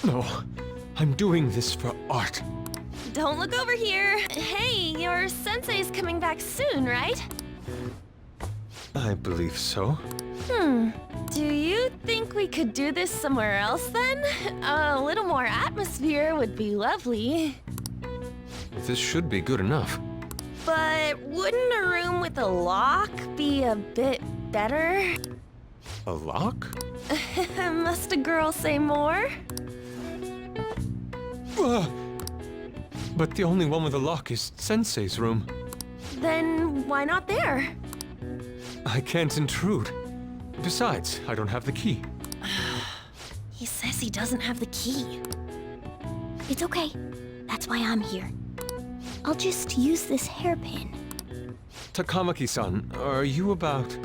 No, I'm doing this for art. Don't look over here. Hey, your sensei's coming back soon, right? I believe so. Do you think we could do this somewhere else then? A little more atmosphere would be lovely. This should be good enough. But wouldn't a room with a lock be a bit better? A lock? Must a girl say more? But the only one with a lock is Sensei's room. Then why not there? I can't intrude. Besides, I don't have the key. He says he doesn't have the key. It's okay. That's why I'm here. I'll just use this hairpin. Takamaki-san, are you about...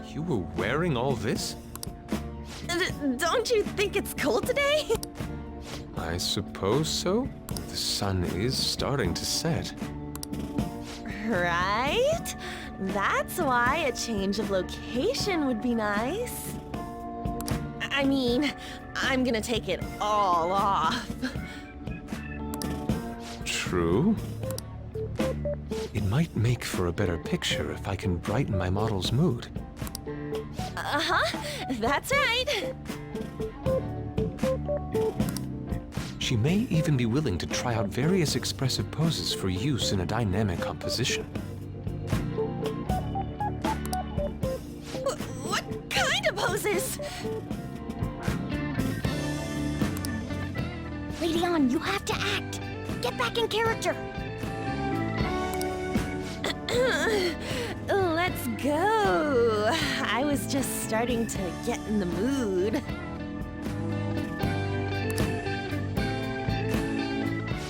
You were wearing all this? Don't you think it's cold today? I suppose so. The sun is starting to set. Right? That's why a change of location would be nice. I mean, I'm gonna take it all off. True. It might make for a better picture if I can brighten my model's mood. Uh-huh, that's right. She may even be willing to try out various expressive poses for use in a dynamic composition. What kind of poses? Lady On, you have to act. Get back in character. Let's go. I was just starting to get in the mood.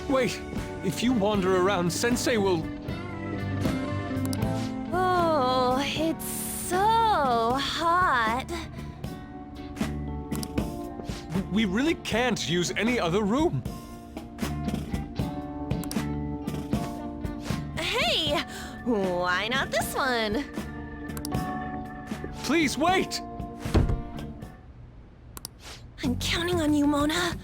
Wait! If you wander around, Sensei will... Oh, it's so hot. We really can't use any other room. Hey, why not this one? Please wait! I'm counting on you, Mona.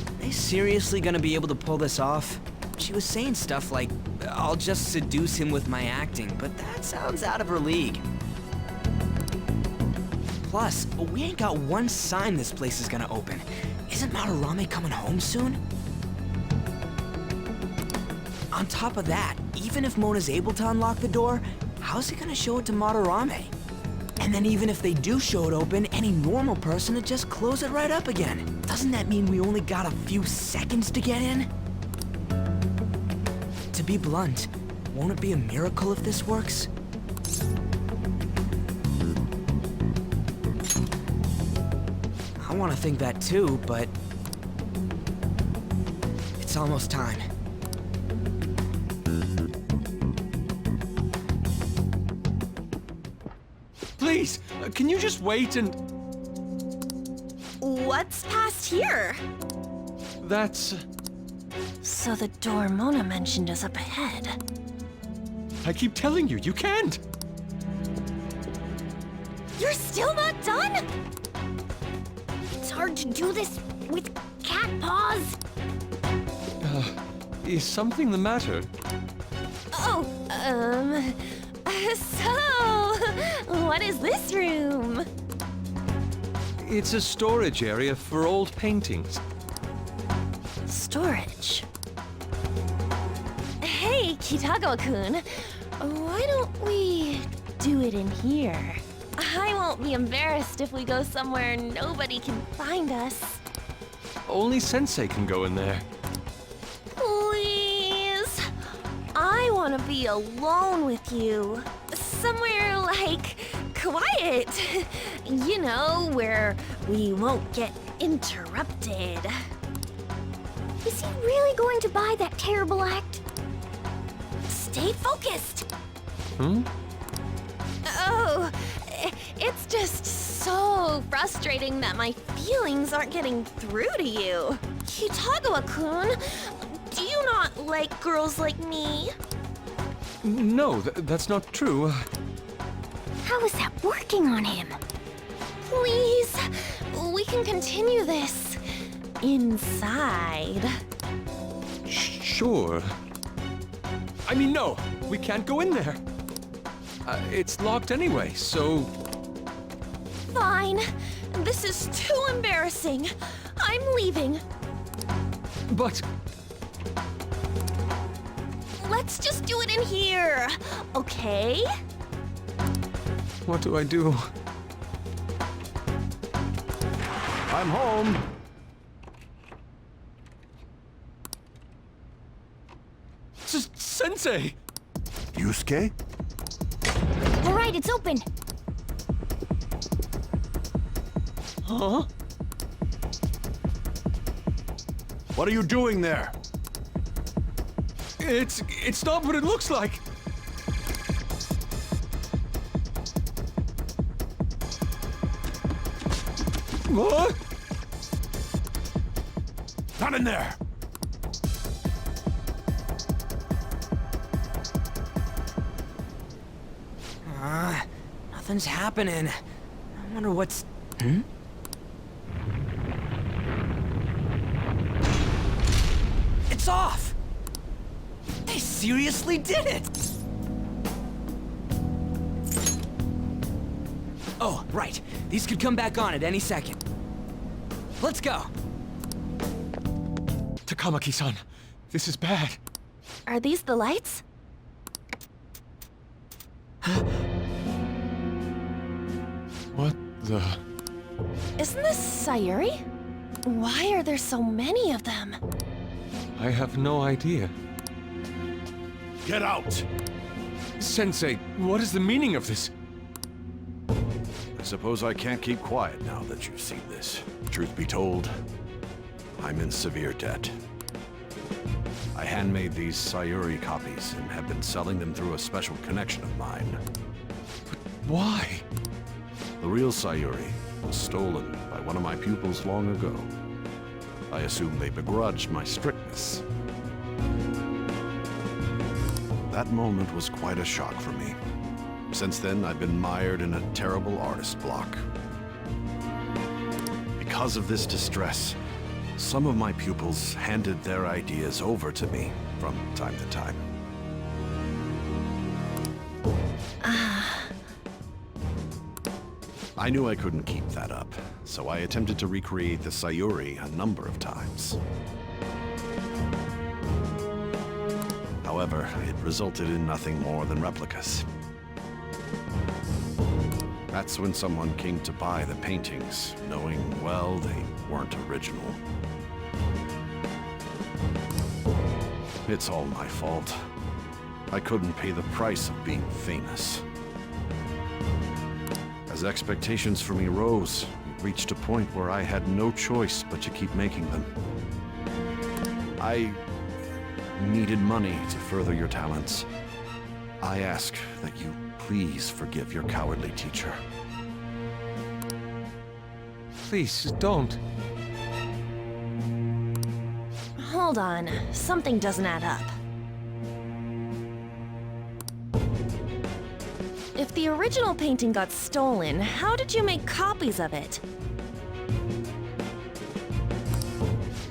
Are they seriously gonna be able to pull this off? She was saying stuff like, I'll just seduce him with my acting, but that sounds out of her league. Plus, we ain't got one sign this place is gonna open. Isn't Madarame coming home soon? On top of that, even if Mona's able to unlock the door, how's he gonna show it to Madarame? And then even if they do show it open, any normal person would just close it right up again. Doesn't that mean we only got a few seconds to get in? To be blunt, won't it be a miracle if this works? I want to think that too, but... it's almost time. Can you just wait and... What's past here? That's... So the door Mona mentioned is up ahead. I keep telling you, you can't! You're still not done? It's hard to do this with cat paws. Is something the matter? Oh, so, what is this room? It's a storage area for old paintings. Storage. Hey, Kitagawa-kun, why don't we do it in here? I won't be embarrassed if we go somewhere nobody can find us. Only Sensei can go in there. Please. I want to be alone with you. Somewhere like quiet. You know, where we won't get interrupted. Is he really going to buy that terrible act? Stay focused. Hmm? Oh, it's just so frustrating that my feelings aren't getting through to you. Kitagawa-kun, do you not like girls like me? No, that's not true. How is that working on him? Please, we can continue this inside. Sure. I mean, no, we can't go in there. It's locked anyway, so... Fine. This is too embarrassing. I'm leaving. But... Let's just do it in here, okay? what do I do? I'm home. Sensei! Yusuke? All right, it's open. Huh? What are you doing there? It's not what it looks like. What? Not in there! Nothing's happening. I wonder what's... It's off! They seriously did it! Oh, right. These could come back on at any second. Let's go. Takamaki-san, this is bad. Are these the lights? What the... Isn't this Sayuri? Why are there so many of them? I have no idea. Get out! Sensei, what is the meaning of this? I suppose I can't keep quiet now that you've seen this. Truth be told, I'm in severe debt. I handmade these Sayuri copies and have been selling them through a special connection of mine. Why? The real Sayuri was stolen by one of my pupils long ago. I assume they begrudged my strictness. That moment was quite a shock for me. Since then, I've been mired in a terrible artist block. Because of this distress, some of my pupils handed their ideas over to me from time to time. I knew I couldn't keep that up, so I attempted to recreate the Sayuri a number of times. However, it resulted in nothing more than replicas. That's when someone came to buy the paintings, knowing, well, they weren't original. It's all my fault. I couldn't pay the price of being famous. As expectations for me rose, it reached a point where I had no choice but to keep making them. I needed money to further your talents. I ask that you please forgive your cowardly teacher. Please, don't. Hold on, something doesn't add up. If the original painting got stolen, how did you make copies of it?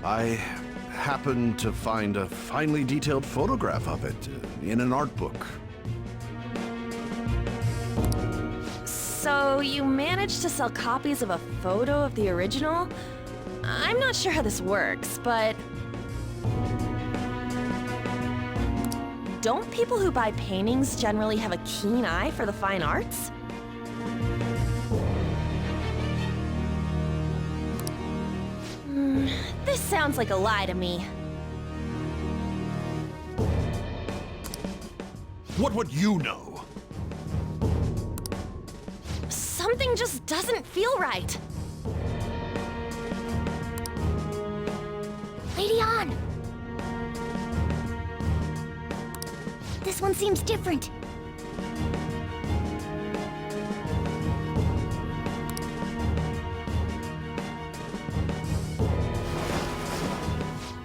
I happened to find a finely detailed photograph of it in an art book. So you managed to sell copies of a photo of the original? I'm not sure how this works, but... Don't people who buy paintings generally have a keen eye for the fine arts? This sounds like a lie to me. What would you know? Something just doesn't feel right. Lady On! This one seems different.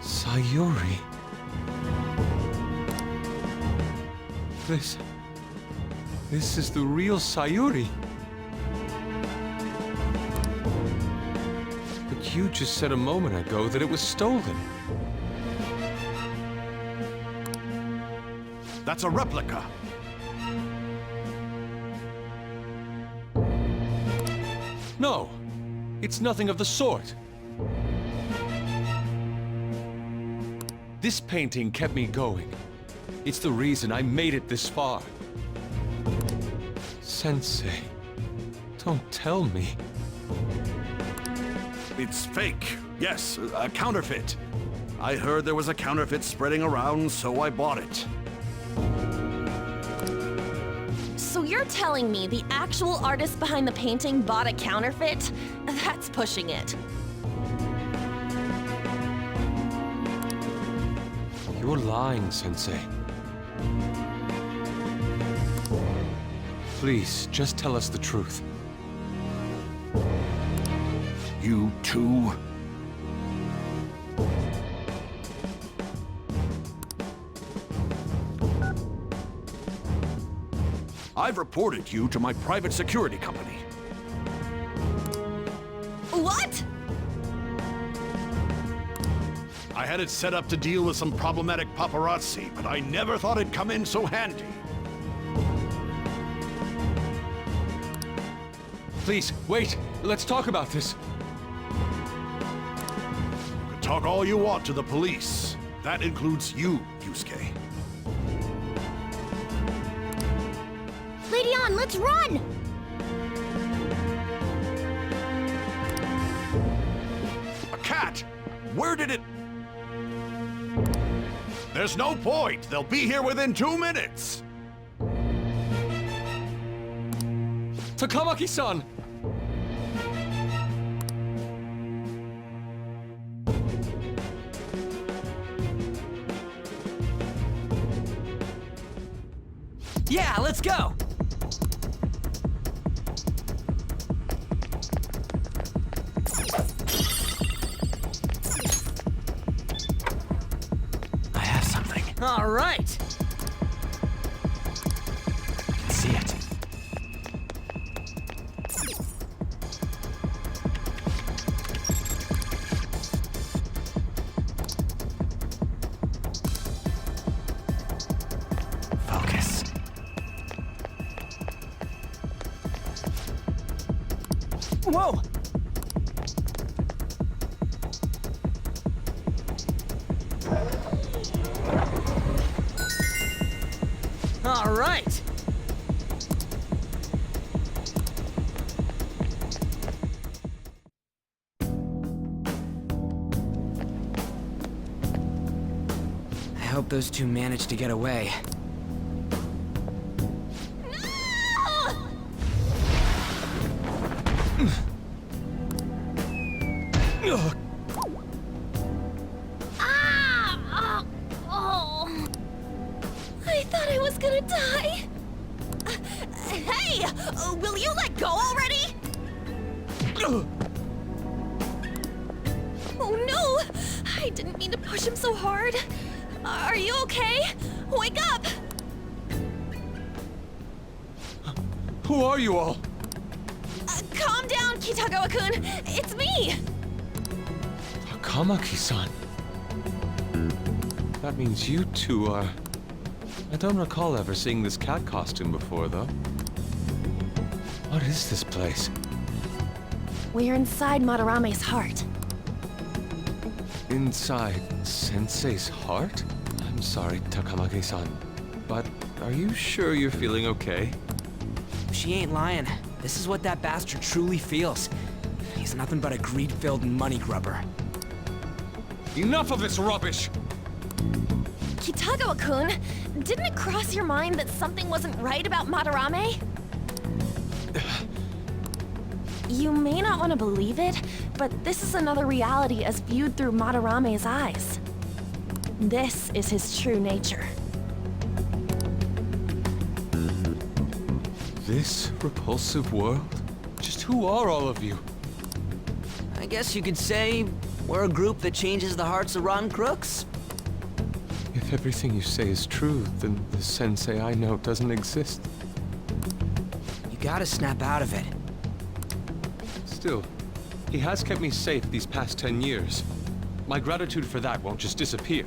Sayuri. This is the real Sayuri. But you just said a moment ago that it was stolen. That's a replica. No, it's nothing of the sort. This painting kept me going. It's the reason I made it this far. Sensei, don't tell me. It's fake. Yes, a counterfeit. I heard there was a counterfeit spreading around, so I bought it. So you're telling me the actual artist behind the painting bought a counterfeit? That's pushing it. You're lying, Sensei. Please, just tell us the truth. You too? I've reported you to my private security company. What? I had it set up to deal with some problematic paparazzi, but I never thought it'd come in so handy. Please, wait. Let's talk about this. You can talk all you want to the police. That includes you, Yusuke. Lady On, let's run! A cat! Where did it... There's no point. They'll be here within 2 minutes. Takamaki-san! Yeah, let's go! I have something. All right! I can see it. Focus. Whoa! All right! I hope those two managed to get away. I thought I was gonna die. Hey! Will you let go already? I didn't mean to push him so hard. Are you okay? Wake up! Who are you all? Calm down, Kitagawa-kun. It's me! Takamaki-san. That means you two are... I don't recall ever seeing this cat costume before, though. What is this place? We're inside Madarame's heart. Inside Sensei's heart? I'm sorry, Takamaki-san, but are you sure you're feeling okay? She ain't lying. This is what that bastard truly feels. He's nothing but a greed-filled money grubber. Enough of this rubbish! Kitagawa-kun, didn't it cross your mind that something wasn't right about Madarame? You may not want to believe it, but this is another reality as viewed through Madarame's eyes. This is his true nature. This repulsive world? Just who are all of you? I guess you could say we're a group that changes the hearts of rotten crooks. If everything you say is true, then the Sensei I know doesn't exist. You gotta snap out of it. Still, he has kept me safe these past 10 years. My gratitude for that won't just disappear.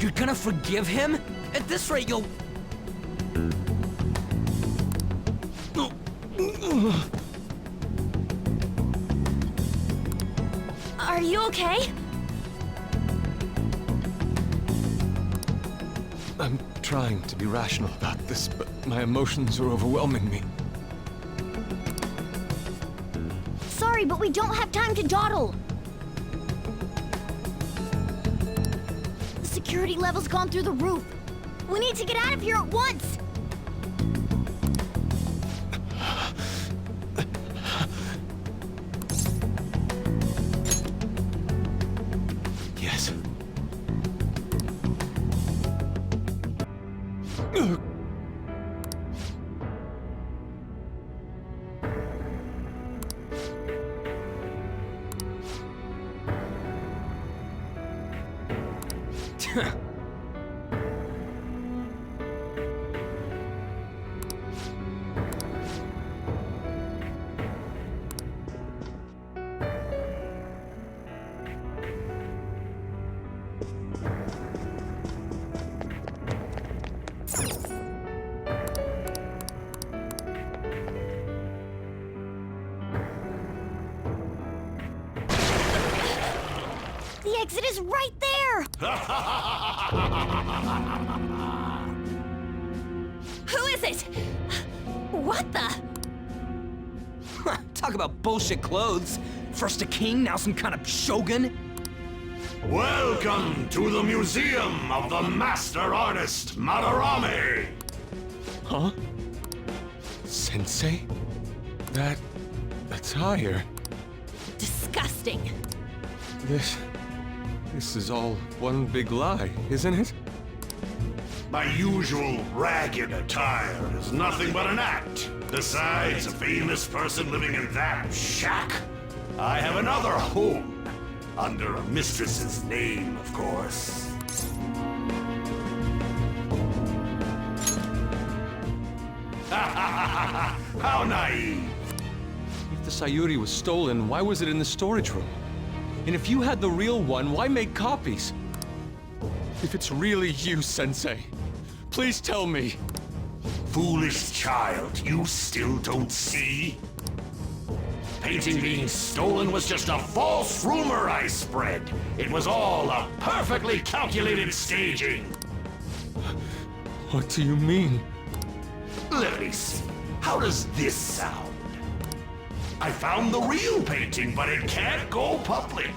You're gonna forgive him? At this rate, you'll... Are you okay? I'm trying to be rational about this, but my emotions are overwhelming me. Sorry, but we don't have time to dawdle. The security level's gone through the roof. We need to get out of here at once. Yes. The exit is right there! Who is it? What the? Talk about bullshit clothes. First a king, now some kind of shogun. Welcome to the Museum of the Master Artist Madarame! Huh? Sensei? That attire? Disgusting. This is all one big lie, isn't it? My usual ragged attire is nothing but an act. Besides a famous person living in that shack, I have another home. Under a mistress's name, of course. How naive. If the Sayuri was stolen, why was it in the storage room? And if you had the real one, why make copies? If it's really you, Sensei, please tell me. Foolish child, you still don't see? Painting being stolen was just a false rumor I spread. It was all a perfectly calculated staging. What do you mean? Let me see. How does this sound? I found the real painting, but it can't go public.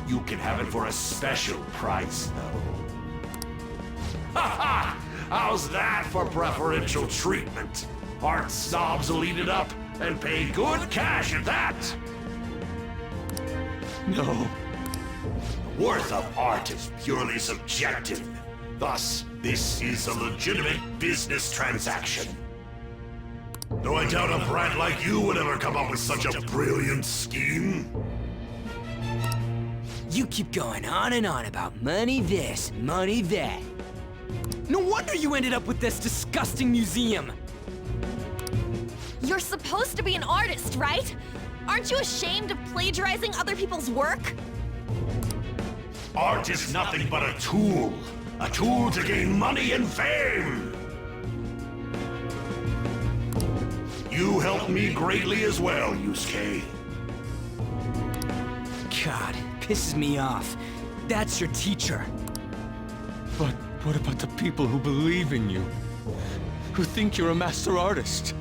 You can have it for a special price, though. Ha ha! How's that for preferential treatment? Art snobs will eat it up and pay good cash at that. No. The worth of art is purely subjective. Thus, this is a legitimate business transaction. Though I doubt a brat like you would ever come up with such a brilliant scheme. You keep going on and on about money this, money that. No wonder you ended up with this disgusting museum. You're supposed to be an artist, right? Aren't you ashamed of plagiarizing other people's work? Art is nothing but a tool. A tool to gain money and fame. You helped me greatly as well, Yusuke. God, pisses me off. That's your teacher. But what about the people who believe in you? Who think you're a master artist?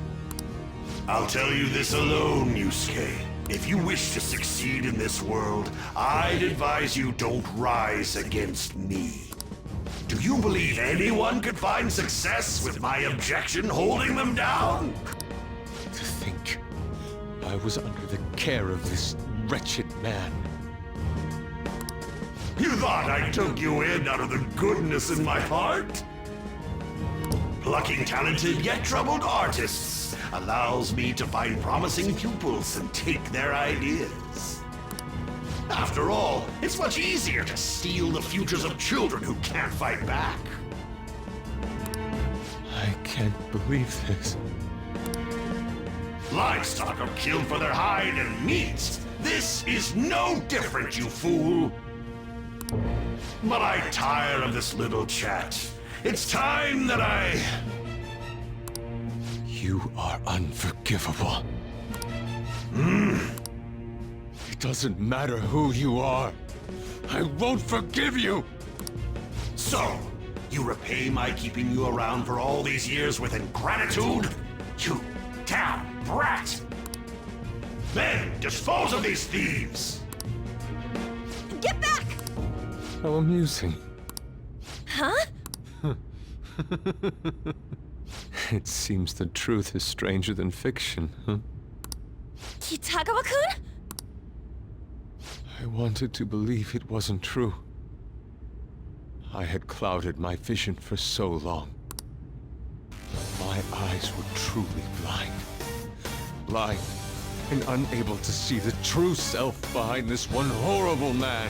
I'll tell you this alone, Yusuke. If you wish to succeed in this world, I'd advise you don't rise against me. Do you believe anyone could find success with my objection holding them down? To think I was under the care of this wretched man. You thought I took you in out of the goodness in my heart? Plucking talented yet troubled artists allows me to find promising pupils and take their ideas. After all, it's much easier to steal the futures of children who can't fight back. I can't believe this. Livestock are killed for their hide and meat. This is no different, you fool. But I tire of this little chat. It's time that I... You are unforgivable. It doesn't matter who you are. I won't forgive you! So, you repay my keeping you around for all these years with ingratitude? You damn brat! Then, dispose of these thieves! Get back! How amusing. Huh? It seems the truth is stranger than fiction, huh? Kitagawa-kun? I wanted to believe it wasn't true. I had clouded my vision for so long. My eyes were truly blind. Blind and unable to see the true self behind this one horrible man.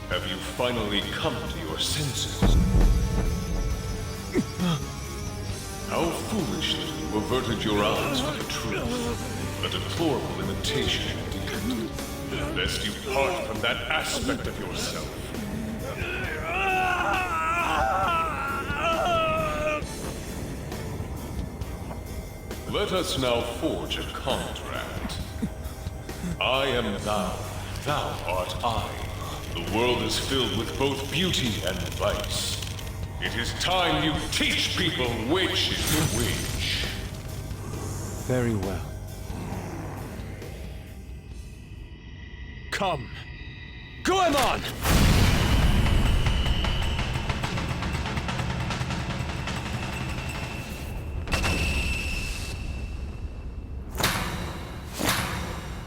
Have you finally come to your senses? How foolishly you averted your eyes from the truth. A deplorable imitation indeed. Lest you part from that aspect of yourself. Let us now forge a contract. I am thou, thou art I. The world is filled with both beauty and vice. It is time you teach people which is which. Very well. Come. Goemon!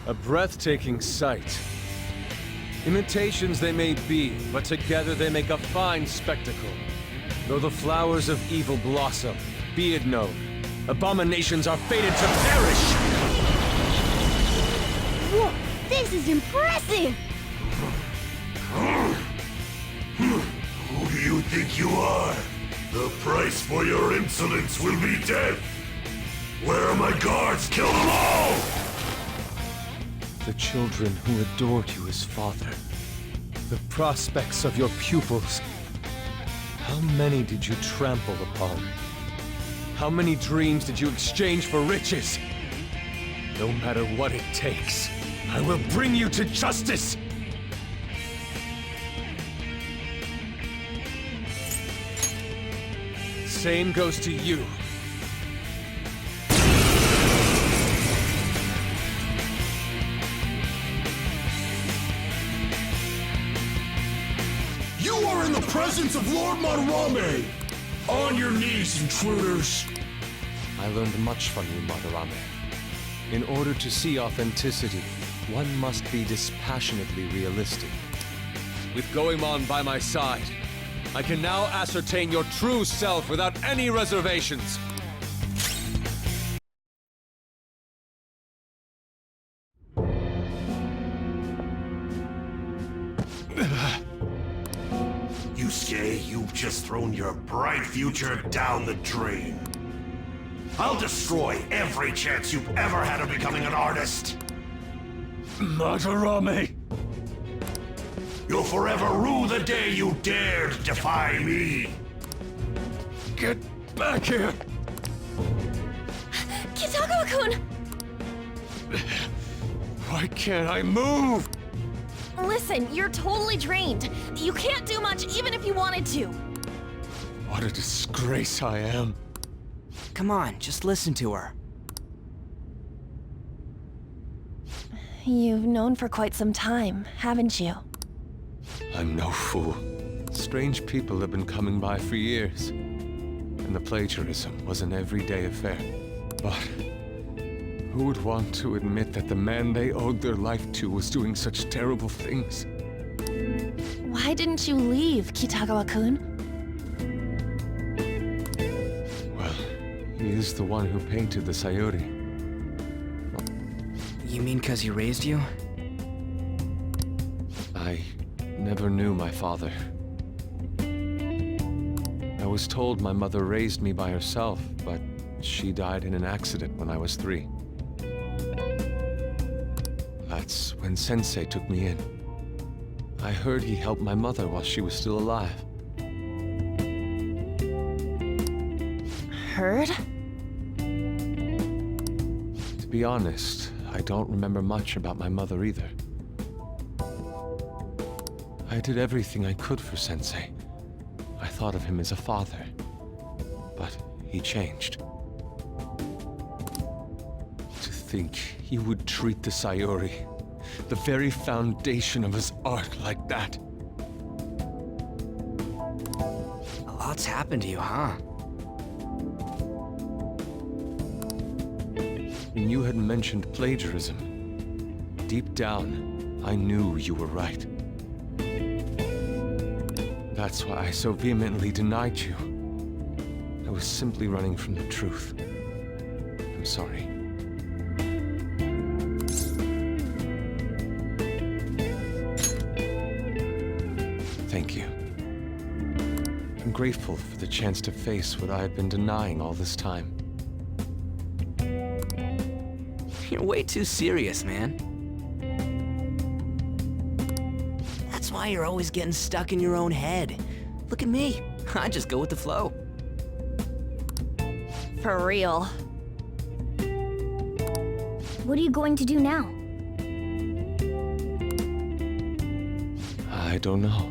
A breathtaking sight. Imitations they may be, but together they make a fine spectacle. Though the flowers of evil blossom, be it known, abominations are fated to perish! Whoa, this is impressive! Who do you think you are? The price for your insolence will be death. Where are my guards? Kill them all! The children who adored you as father. The prospects of your pupils. How many did you trample upon? How many dreams did you exchange for riches? No matter what it takes, I will bring you to justice! Same goes to you. You are in the presence of Lord Madarame! On your knees, intruders! I learned much from you, Madarame. In order to see authenticity, one must be dispassionately realistic. With Goemon by my side, I can now ascertain your true self without any reservations. Yusuke, you've just thrown your bright future down the drain. I'll destroy every chance you've ever had of becoming an artist. Madarame! You'll forever rue the day you dared defy me. Get back here! Kitagawa-kun! Why can't I move? Listen, you're totally drained. You can't do much even if you wanted to. What a disgrace I am. Come on, just listen to her. You've known for quite some time, haven't you? I'm no fool. Strange people have been coming by for years. And the plagiarism was an everyday affair. But who would want to admit that the man they owed their life to was doing such terrible things? Why didn't you leave, Kitagawa-kun? Well, he is the one who painted the Sayuri. You mean 'cause he raised you? I never knew my father. I was told my mother raised me by herself, but she died in an accident when I was 3. That's when Sensei took me in. I heard he helped my mother while she was still alive. Heard? To be honest, I don't remember much about my mother either. I did everything I could for Sensei. I thought of him as a father. But he changed. To think he would treat the Sayuri, the very foundation of his art, like that. A lot's happened to you, huh? When you had mentioned plagiarism, deep down, I knew you were right. That's why I so vehemently denied you. I was simply running from the truth. I'm sorry. Thank you. I'm grateful for the chance to face what I had been denying all this time. You're way too serious, man. That's why you're always getting stuck in your own head. Look at me. I just go with the flow. For real. What are you going to do now? I don't know.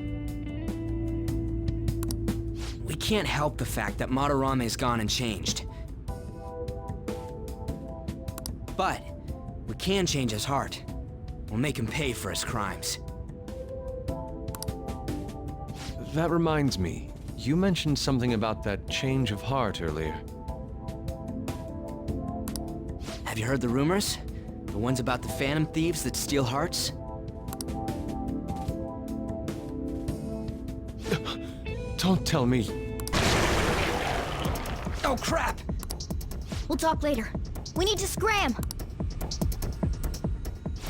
We can't help the fact that Madarame's gone and changed. But we can change his heart. We'll make him pay for his crimes. That reminds me, you mentioned something about that change of heart earlier. Have you heard the rumors? The ones about the phantom thieves that steal hearts? Don't tell me. Oh, crap! We'll talk later. We need to scram!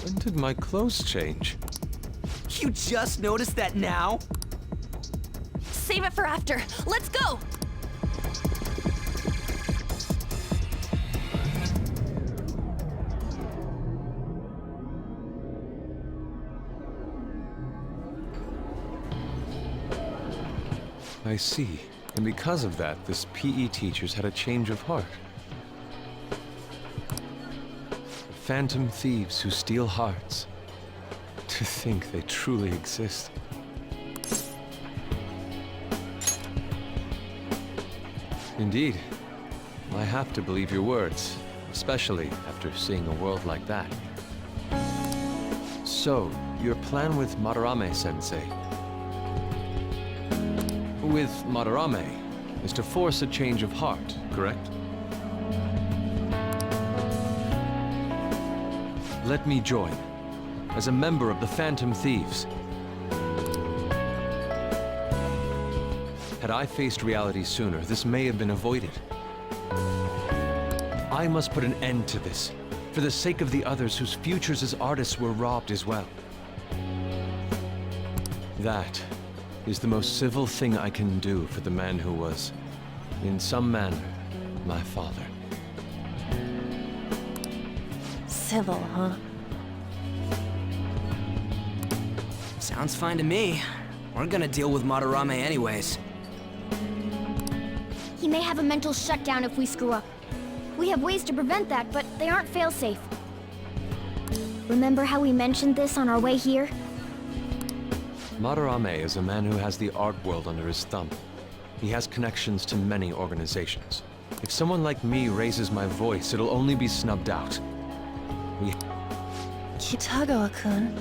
When did my clothes change? You just noticed that now? Save it for after. Let's go! I see. And because of that, this PE teacher's had a change of heart. Phantom thieves who steal hearts. To think they truly exist. Indeed. I have to believe your words, especially after seeing a world like that. So, your plan with Madarame-sensei? With Madarame is to force a change of heart, correct? Let me join, as a member of the Phantom Thieves. Had I faced reality sooner, this may have been avoided. I must put an end to this, for the sake of the others whose futures as artists were robbed as well. That is the most civil thing I can do for the man who was, in some manner, my father. Civil, huh? Sounds fine to me. We're gonna deal with Madarame anyways. He may have a mental shutdown if we screw up. We have ways to prevent that, but they aren't fail-safe. Remember how we mentioned this on our way here? Madarame is a man who has the art world under his thumb. He has connections to many organizations. If someone like me raises my voice, it'll only be snubbed out. Kitagawa-kun.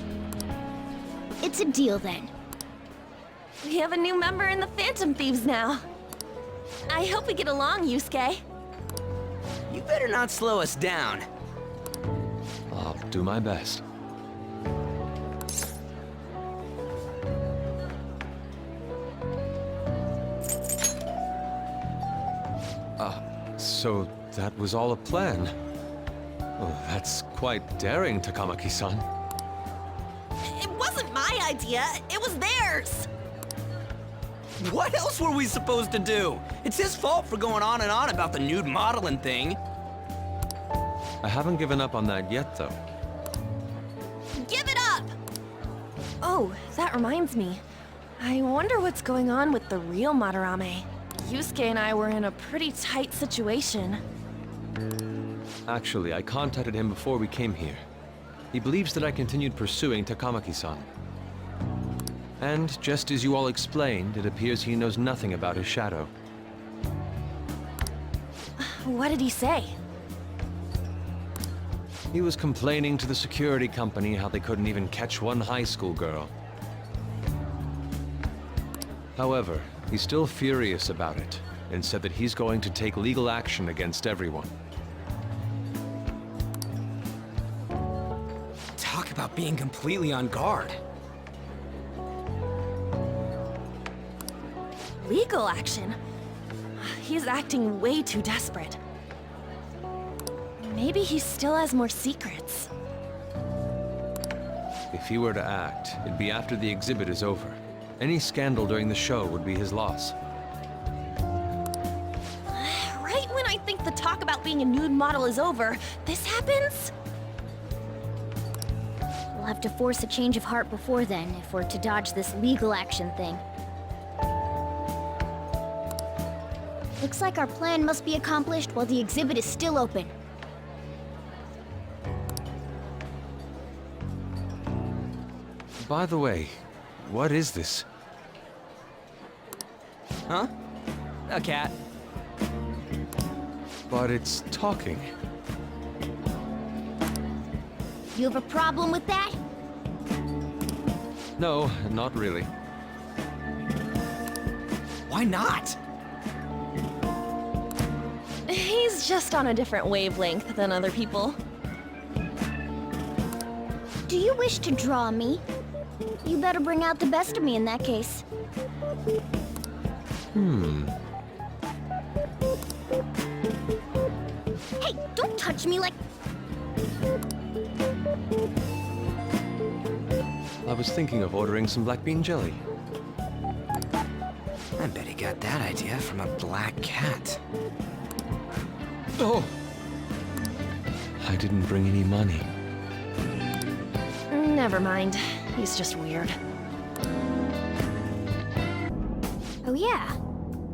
It's a deal then. We have a new member in the Phantom Thieves now. I hope we get along, Yusuke. You better not slow us down. I'll do my best. So that was all a plan. Oh, that's quite daring, Takamaki-san. It wasn't my idea, it was theirs! What else were we supposed to do? It's his fault for going on and on about the nude modeling thing. I haven't given up on that yet, though. Give it up! Oh, that reminds me. I wonder what's going on with the real Madarame. Yusuke and I were in a pretty tight situation. Actually, I contacted him before we came here. He believes that I continued pursuing Takamaki-san. And just as you all explained, it appears he knows nothing about his shadow. What did he say? He was complaining to the security company how they couldn't even catch one high school girl. However, he's still furious about it, and said that he's going to take legal action against everyone. Talk about being completely on guard. Legal action? He's acting way too desperate. Maybe he still has more secrets. If he were to act, it'd be after the exhibit is over. Any scandal during the show would be his loss. Right when I think the talk about being a nude model is over, this happens? We'll have to force a change of heart before then, if we're to dodge this legal action thing. Looks like our plan must be accomplished while the exhibit is still open. By the way, what is this? Huh? A cat. But it's talking. You have a problem with that? No, not really. Why not? He's just on a different wavelength than other people. Do you wish to draw me? You better bring out the best of me in that case. Hey, don't touch me like... I was thinking of ordering some black bean jelly. I bet he got that idea from a black cat. Oh! I didn't bring any money. Never mind. He's just weird. Oh yeah.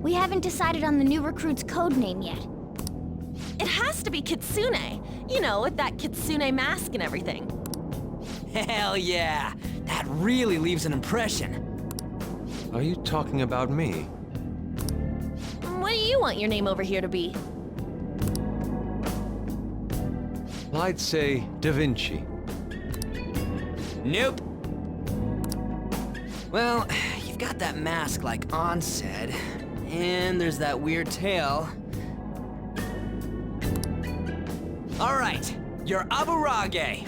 We haven't decided on the new recruit's code name yet. It has to be Kitsune. You know, with that Kitsune mask and everything. Hell yeah! That really leaves an impression. Are you talking about me? What do you want your name over here to be? I'd say Da Vinci. Nope. Well, you've got that mask like An said, and there's that weird tail. All right, you're Aburage.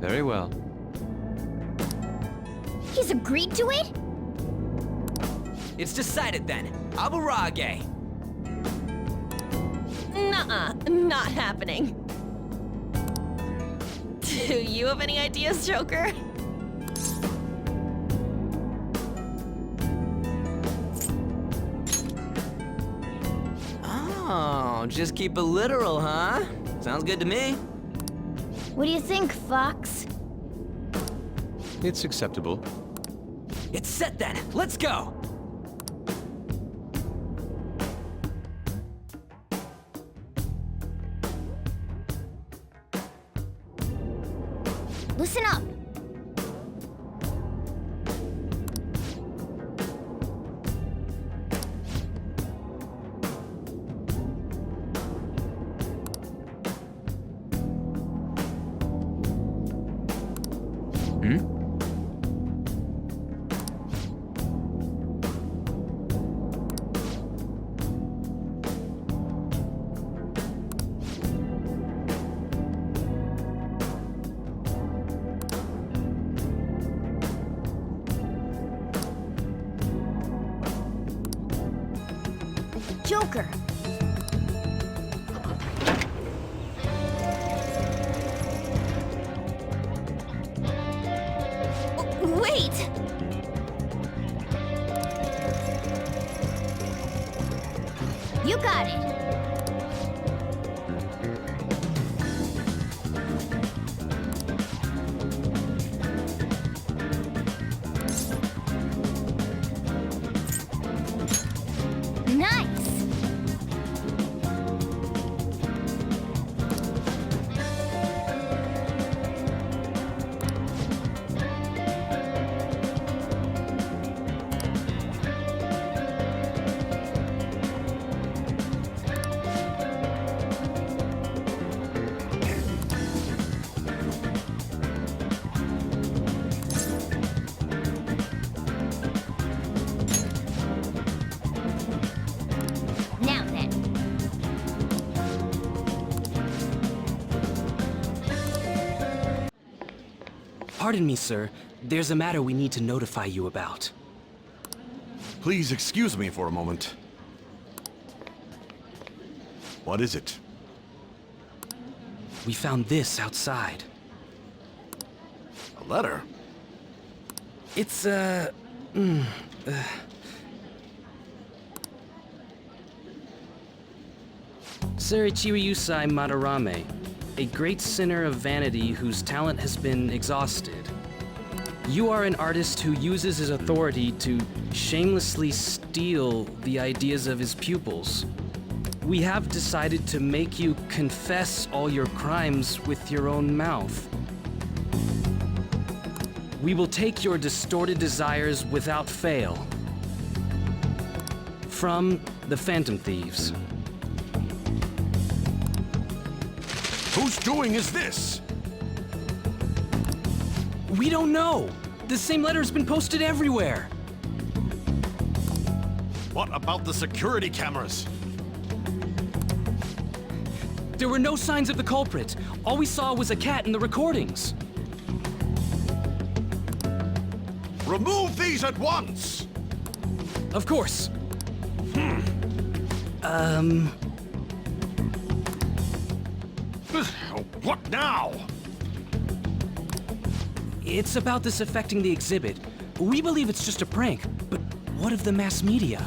Very well. He's agreed to it? It's decided then. Aburage. Nuh-uh, not happening. Do you have any ideas, Joker? Oh, just keep it literal, huh? Sounds good to me. What do you think, Fox? It's acceptable. It's set then. Let's go. Listen up. Joker. Wait! You got it. Nice. Now then. Pardon me, sir. There's a matter we need to notify you about. Please excuse me for a moment. What is it? We found this outside. A letter? It's, Sir Ichiriyusai Madarame, a great sinner of vanity whose talent has been exhausted. You are an artist who uses his authority to shamelessly steal the ideas of his pupils. We have decided to make you confess all your crimes with your own mouth. We will take your distorted desires without fail. From the Phantom Thieves. Whose doing is this? We don't know! The same letter's been posted everywhere! What about the security cameras? There were no signs of the culprit. All we saw was a cat in the recordings. Remove these at once! Of course. What now? It's about this affecting the exhibit. We believe it's just a prank, but what of the mass media?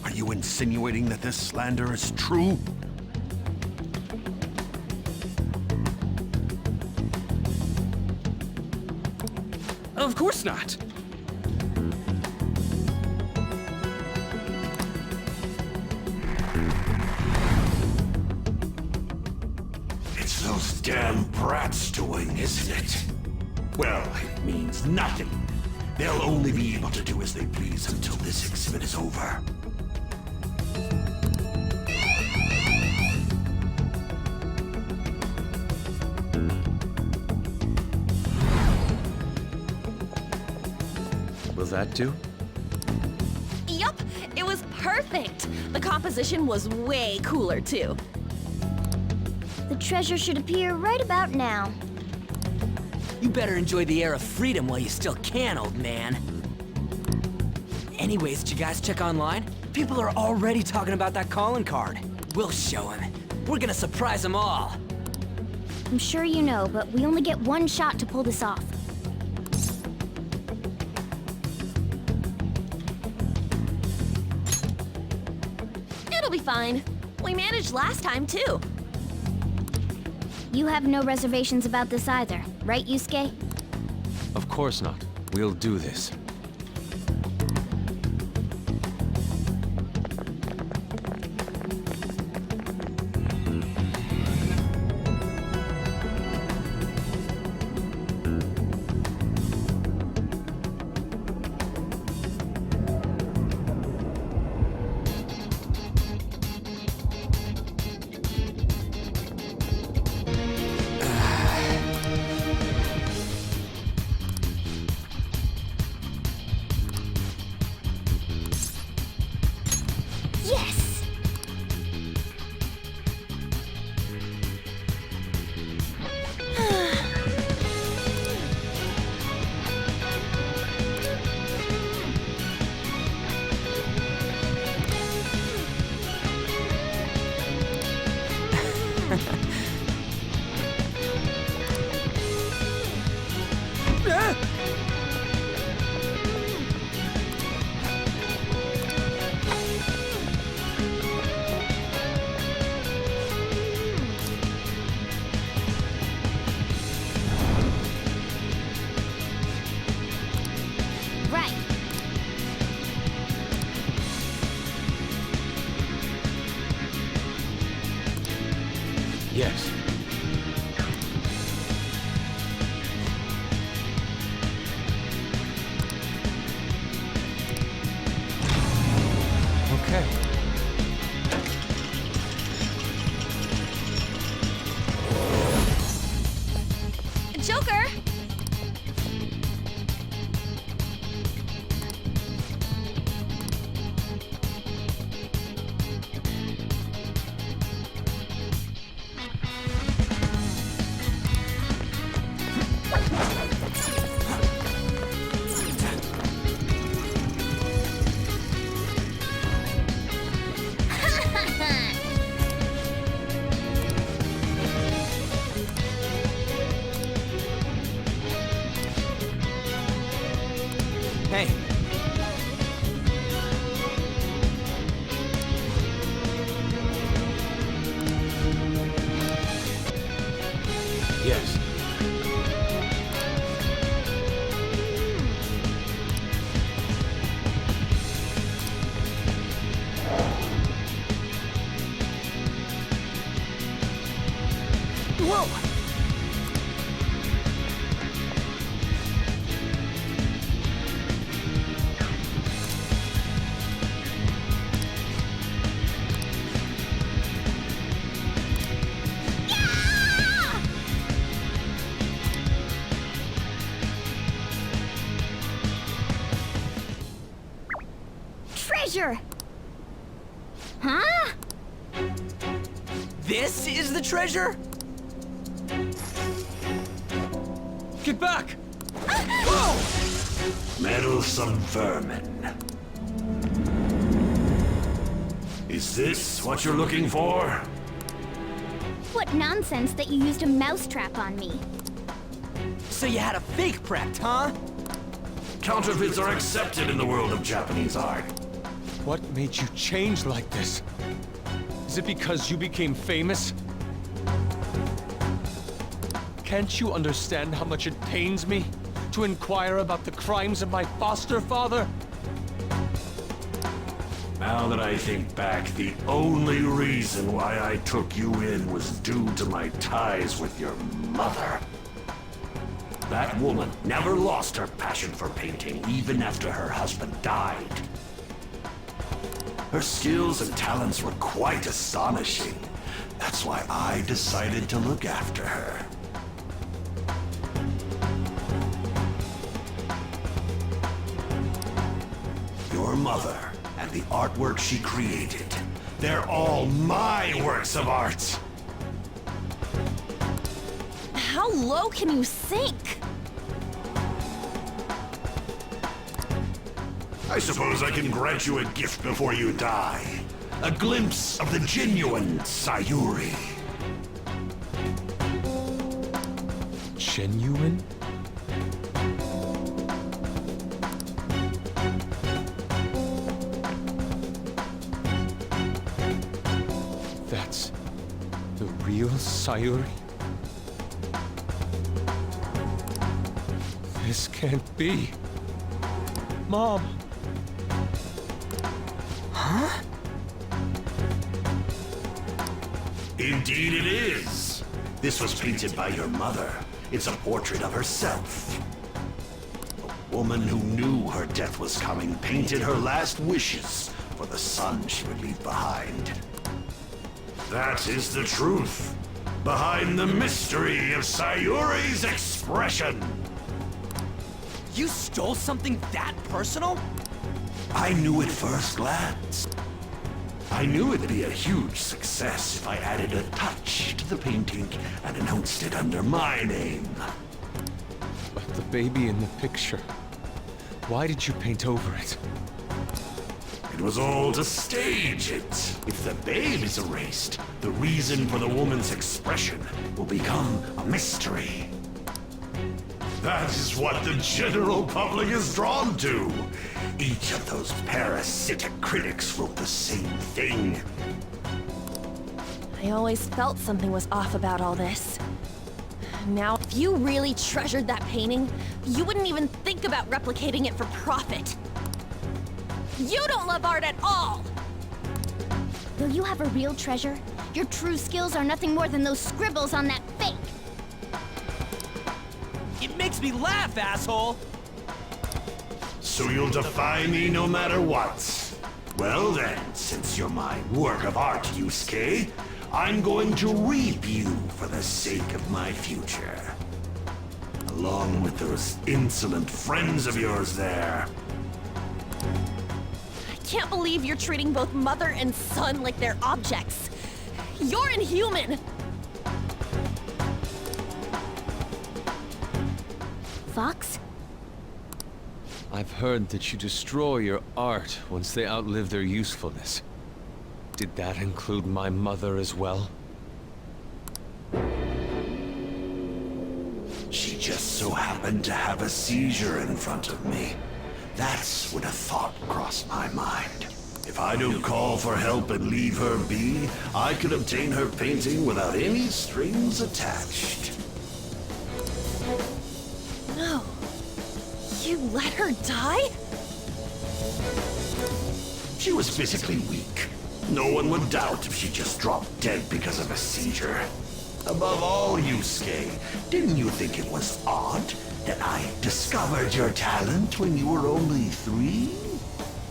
Are you insinuating that this slander is true? Of course not. It's those damn brats doing, isn't it? Well, it means nothing. They'll only be able to do as they please until this exhibit is over. Will that do? Yup, it was perfect. The composition was way cooler, too. The treasure should appear right about now. You better enjoy the air of freedom while you still can, old man. Anyways, did you guys check online? People are already talking about that calling card. We'll show 'em. We're gonna surprise them all. I'm sure you know, but we only get one shot to pull this off. It'll be fine. We managed last time, too. You have no reservations about this either, right, Yusuke? Of course not. We'll do this. Yes! Right. Yes. Okay. Joker! Hey, Yes. whoa! Treasure! Huh? This is the treasure? Get back! Meddlesome vermin. Is this what you're looking for? What nonsense that you used a mousetrap on me. So you had a fake prepped, huh? Counterfeits are accepted in the world of Japanese art. What made you change like this? Is it because you became famous? Can't you understand how much it pains me to inquire about the crimes of my foster father? Now that I think back, the only reason why I took you in was due to my ties with your mother. That woman never lost her passion for painting, even after her husband died. Her skills and talents were quite astonishing. That's why I decided to look after her. Your mother and the artwork she created, they're all my works of art. How low can you sink? I suppose I can grant you a gift before you die. A glimpse of the genuine Sayuri. genuine? That's the real Sayuri? This can't be. Mom! Indeed it is. This was painted by your mother. It's a portrait of herself. A woman who knew her death was coming painted her last wishes for the son she would leave behind. That is the truth behind the mystery of Sayuri's expression. You stole something that personal? I knew at first glance. I knew it'd be a huge success if I added a touch to the painting and announced it under my name. But the baby in the picture, why did you paint over it? It was all to stage it. If the babe is erased, the reason for the woman's expression will become a mystery. That is what the general public is drawn to. Each of those parasitic critics wrote the same thing. I always felt something was off about all this. Now, if you really treasured that painting, you wouldn't even think about replicating it for profit. You don't love art at all! Though you have a real treasure, your true skills are nothing more than those scribbles on that fake. It makes me laugh, asshole! So you'll defy me no matter what. Well then, since you're my work of art, Yusuke, I'm going to reap you for the sake of my future. Along with those insolent friends of yours there. I can't believe you're treating both mother and son like they're objects. You're inhuman! Fox? I've heard that you destroy your art once they outlive their usefulness. Did that include my mother as well? She just so happened to have a seizure in front of me. That's when a thought crossed my mind. If I don't call for help and leave her be, I could obtain her painting without any strings attached. No. You let her die? She was physically weak. No one would doubt if she just dropped dead because of a seizure. Above all, Yusuke, didn't you think it was odd that I discovered your talent when you were only 3?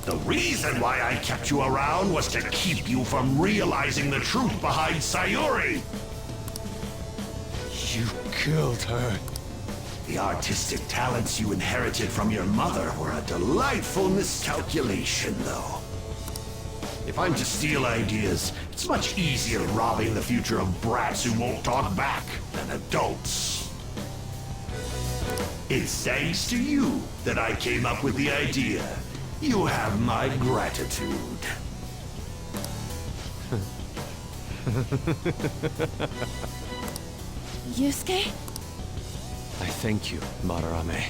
The reason why I kept you around was to keep you from realizing the truth behind Sayuri! You killed her. The artistic talents you inherited from your mother were a delightful miscalculation, though. If I'm to steal ideas, it's much easier robbing the future of brats who won't talk back than adults. It's thanks to you that I came up with the idea. You have my gratitude. Yusuke? I thank you, Madarame.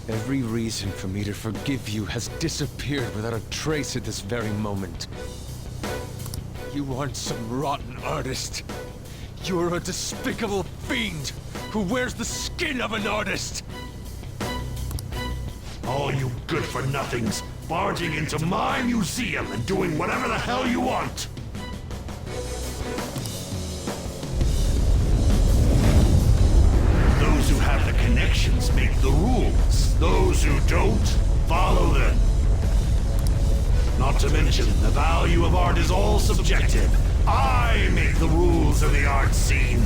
Every reason for me to forgive you has disappeared without a trace at this very moment. You aren't some rotten artist. You're a despicable fiend who wears the skin of an artist! All you good-for-nothings barging into my museum and doing whatever the hell you want! Those who have the connections make the rules. Those who don't, follow them. Not to mention, the value of art is all subjective. I make the rules of the art scene.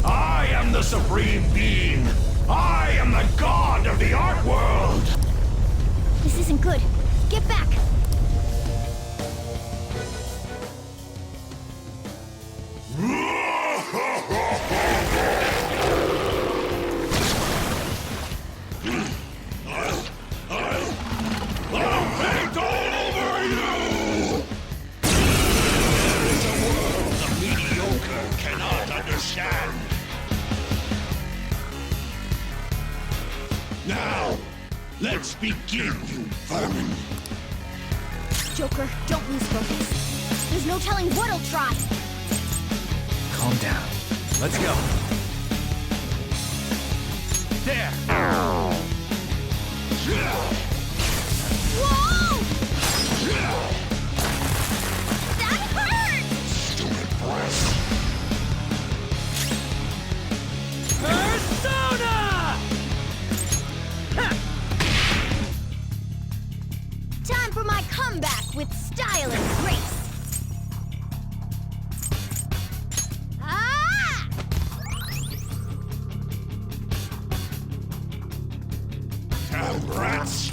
I am the supreme being. I am the god of the art world. This isn't good. Get back! Begin, you vermin! Joker, don't lose focus. There's no telling what he'll try. Calm down. Let's go. There! Whoa! That hurt! Persona! Time for my comeback with style and grace. Ah! Town rats!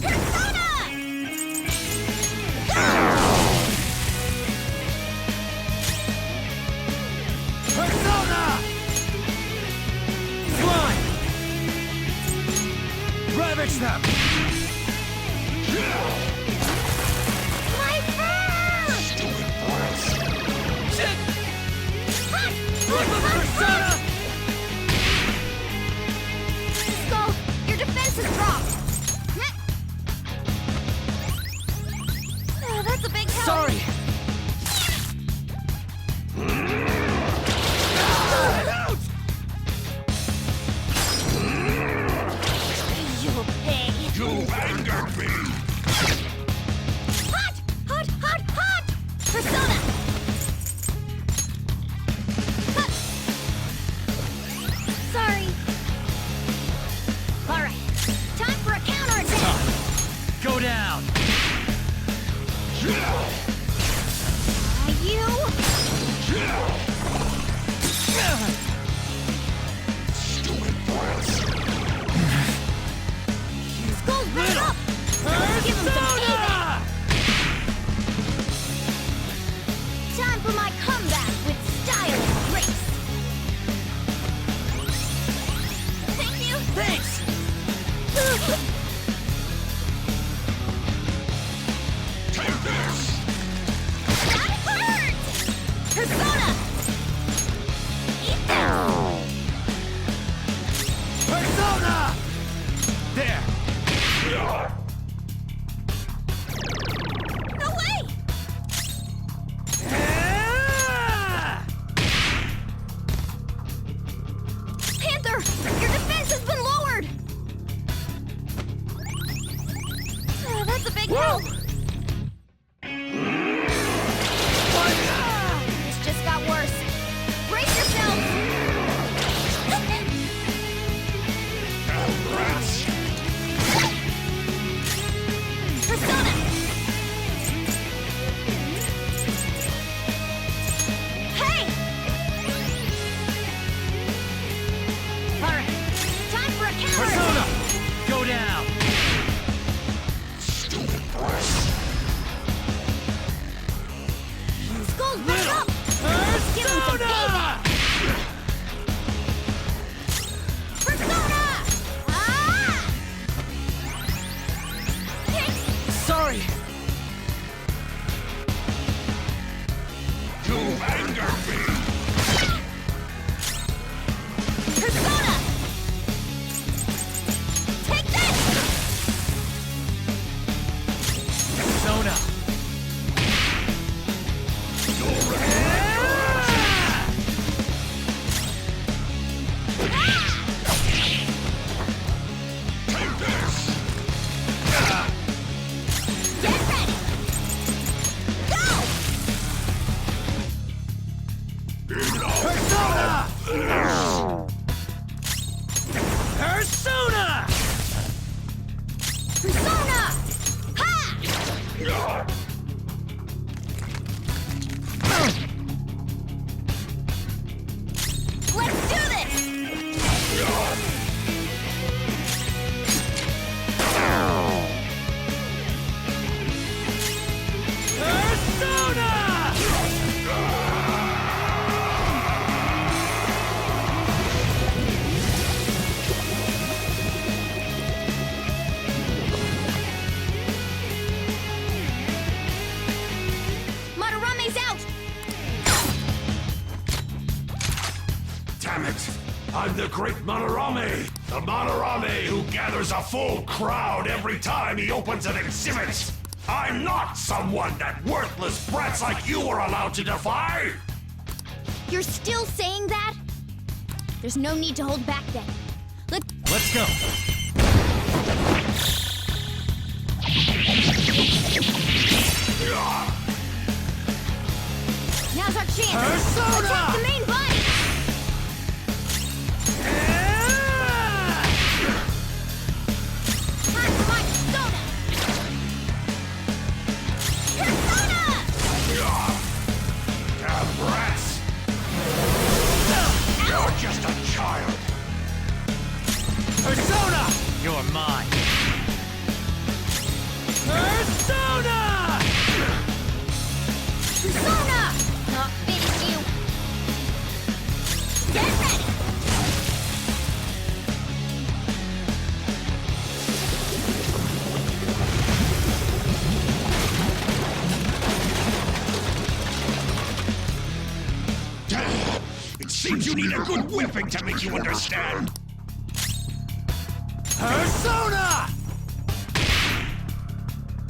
Persona! Persona! Slime! Ravage them! My fur! Shit! Hot! Persona! Skull, your defense has dropped. That's a big help. Sorry! You'll pay. You anger me! Hot! Hot! Hot! Hot! Persona! Huh. Sorry. All right. Time for a counterattack. Go down! You. Skull, back up! Let's give him some payback. Time for my comeback with style and grace. Thank you. Thanks! Take this! That hurts! Persona! Eat this! Persona! There! No way! Panther! Your defense has been lowered! That's a big help! This just got worse. Brace yourselves! Persona! Hey! All right, time for a counter. Persona! Go down! Skull, back up! Let's give him some payback! Persona! Ah! Thanks. Sorry! You anger me! Persona! Take this! Persona! Get ready! Go! I'm the great Madarame! The Madarame who gathers a full crowd every time he opens an exhibit! I'm not someone that worthless brats like you are allowed to defy! You're still saying that? There's no need to hold back then. Let's go. Now's our chance. Persona! Attack the main body. Time for my persona. Persona! Damn brats! You're just a child! Persona! You're mine. Persona! Persona! Not finish you. Get ready. It seems you need a good whipping to make you understand! Persona!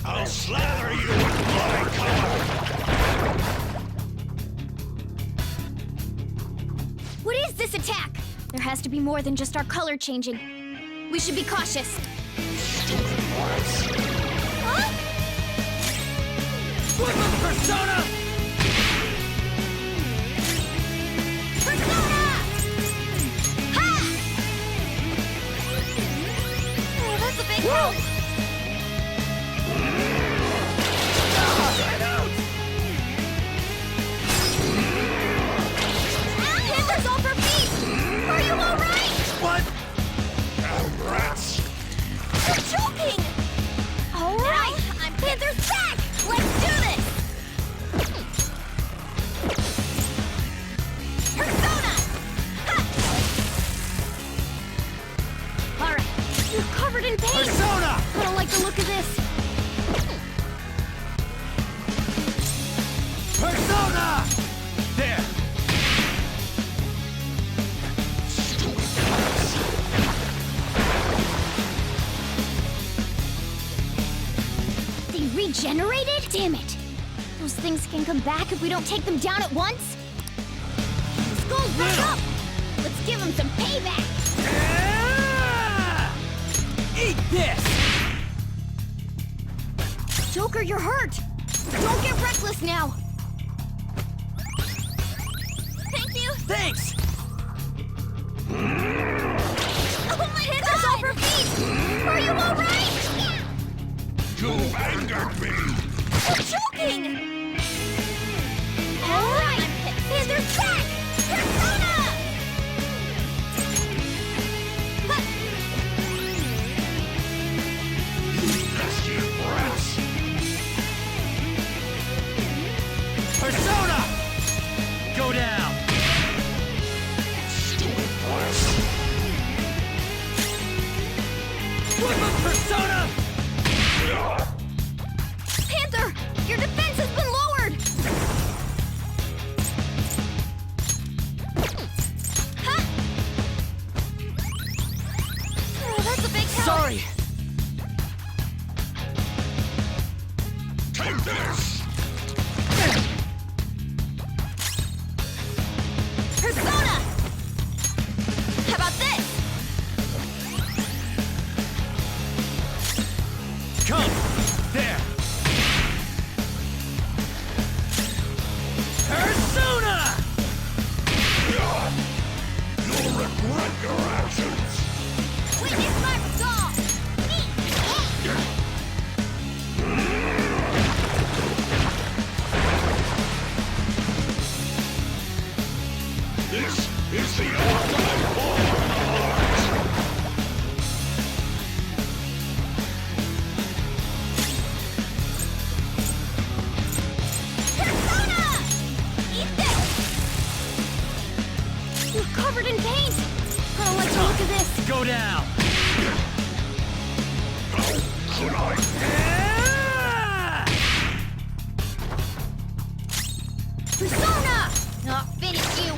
I'll slather you with bloody color! What is this attack? There has to be more than just our color changing. We should be cautious. Huh? Flip of Persona! Persona! Ha! Oh, that's a big help. Panther's off her feet! Are you alright? What? Damn brats! You're joking! Alright, I'm Panther's back! Let's do this! Persona! Ha! Alright, you're covered in paint! Persona! I don't like the look of this. Persona! There. They regenerated? Damn it! Those things can come back if we don't take them down at once? Skull's back up! Let's give them some payback! Eat this! Joker, you're hurt! Don't get reckless now! Thank you! Thanks! Oh my Panther's off her feet! Are you alright? You angered me! You're joking! Alright! Panther's back! Persona! Nasty brats! Persona! Go down! Stupid brats! Flip of Persona! Panther! Your defense has been lowered! Huh? Oh, that's a big help! Sorry! Take this! Persona! How about this? Come! There! Persona! You'll regret your actions! Witness my resolve! Me! This is the ultimate war of the heart! Persona! Eat this! You're covered in paint! I don't like the look of this! Go down! How could I? Persona! Not finish you!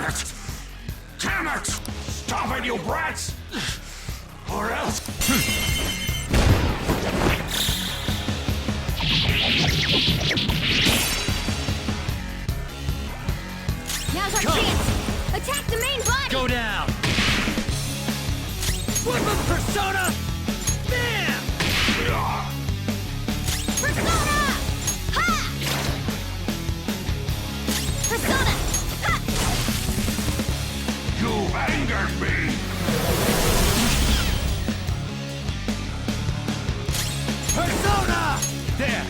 it! Damn it! Stop it, you brats! Or else... Now's our chance! Attack the main body! Go down! Weapon persona! Bam! Persona! Ha! Persona! Ha! You angered me! Persona! There!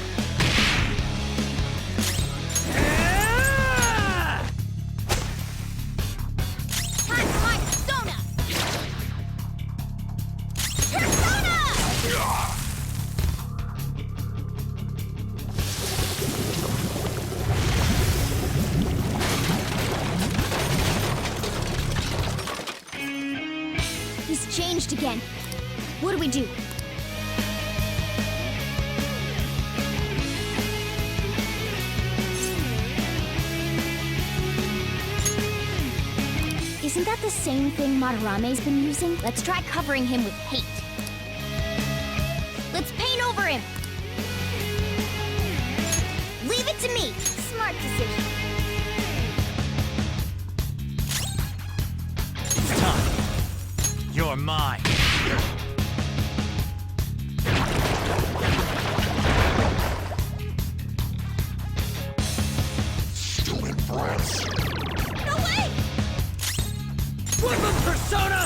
Time for my persona! Persona! He's changed again. What do we do? Isn't that the same thing Madarame's been using? Let's try covering him with hate. Let's paint over him! Leave it to me! Smart decision. It's time. You're mine. Stupid brats! No way! Weapon persona!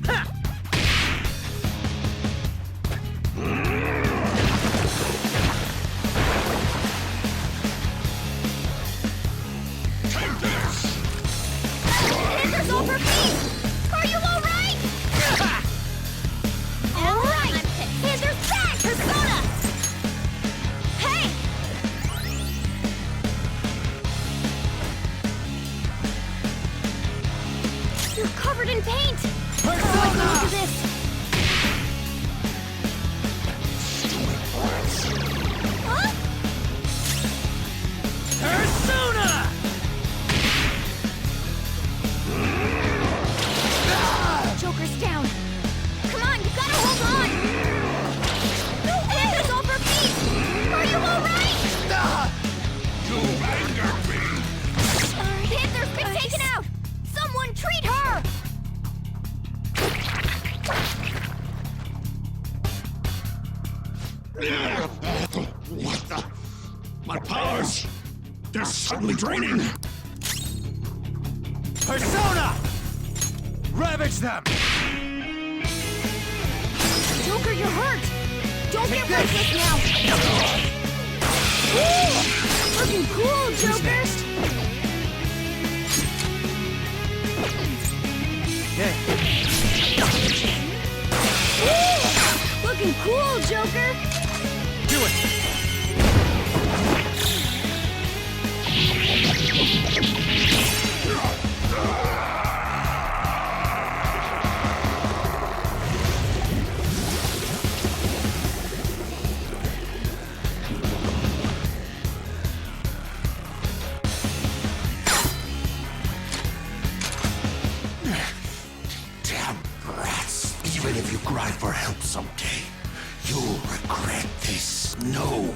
Ha! Take this! Panthers over me! Are you alright? Alright! Panthers back! Persona! Hey! You're covered in paint! Oh, I can look at this! Huh? Persona! Joker's down. Come on, you gotta hold on! No Panthers over me! Are you alright? You angered me! Panther's been taken out! Someone treat her! What the? My powers! They're suddenly draining! Persona! Ravage them! Joker, you're hurt! Don't get reckless now! Woo! Looking cool, Joker! Woo! Looking cool, Joker! Do it! Damn brats! Even if you cry for help someday, you'll regret this. No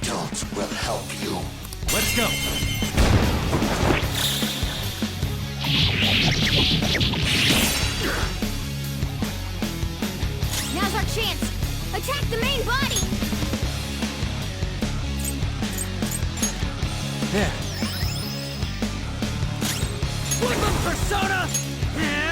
adult will help you. Let's go! Now's our chance! Attack the main body! Yeah. Weapon persona! Yeah!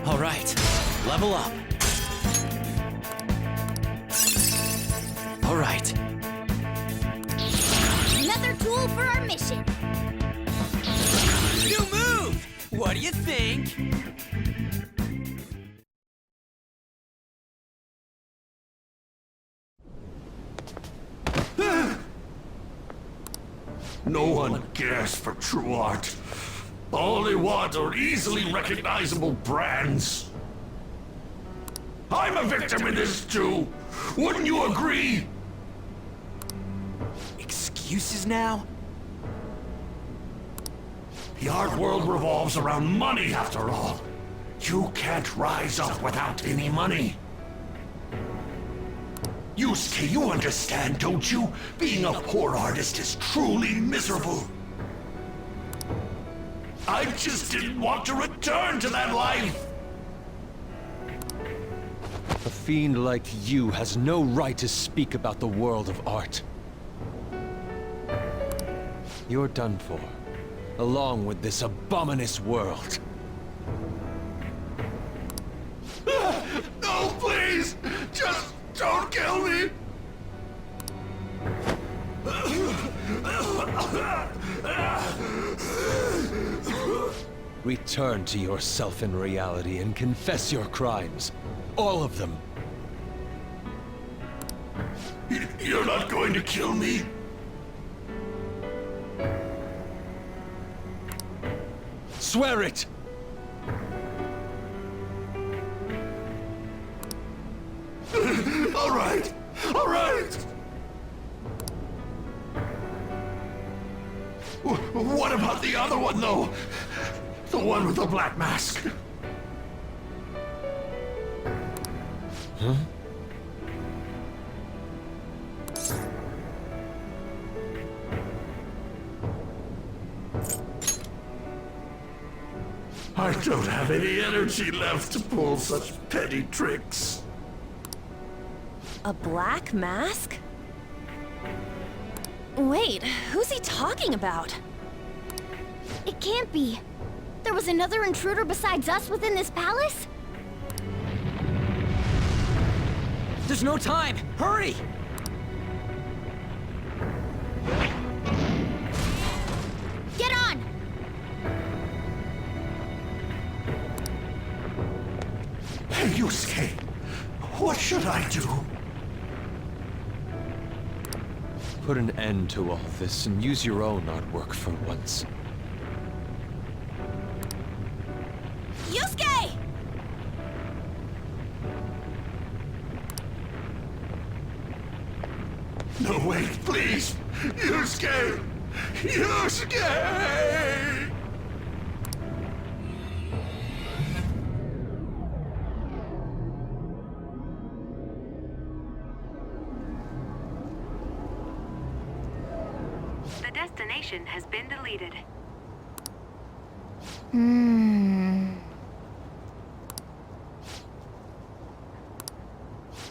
All right, level up. All right. Another tool for our mission! New move! What do you think? No one cares for true art. All they want are easily recognizable brands. I'm a victim in this too. Wouldn't you agree? Excuses now? The art world revolves around money after all. You can't rise up without any money. Yusuke, you understand, don't you? Being a poor artist is truly miserable. I just didn't want to return to that life. A fiend like you has no right to speak about the world of art. You're done for, along with this abominous world. No, please! Just don't kill me! Return to yourself in reality and confess your crimes. All of them. You're not going to kill me? Swear it! All right! All right! What about the other one, though? The one with the black mask? Huh? I don't have any energy left to pull such petty tricks. A black mask? Wait, who's he talking about? It can't be. There was another intruder besides us within this palace? There's no time! Hurry! Get on! Hey, Yusuke, what should I do? Put an end to all this and use your own artwork for once. Yusuke! No, wait, please! Yusuke! Yusuke! The destination has been deleted.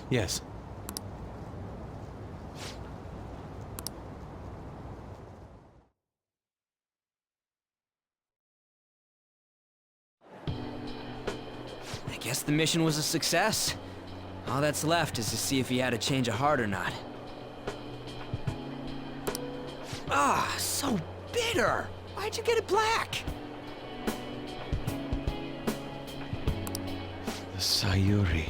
Yes. I guess the mission was a success. All that's left is to see if he had a change of heart or not. Ah, so bitter! Why'd you get it black? The Sayuri.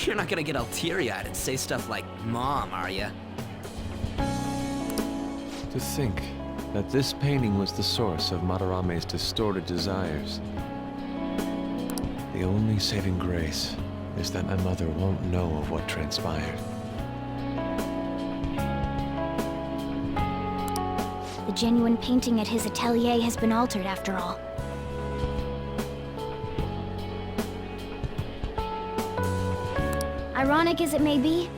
You're not gonna get all teary-eyed and say stuff like, Mom, are ya? To think that this painting was the source of Madarame's distorted desires. The only saving grace is that my mother won't know of what transpired. The genuine painting at his atelier has been altered after all. Ironic as it may be,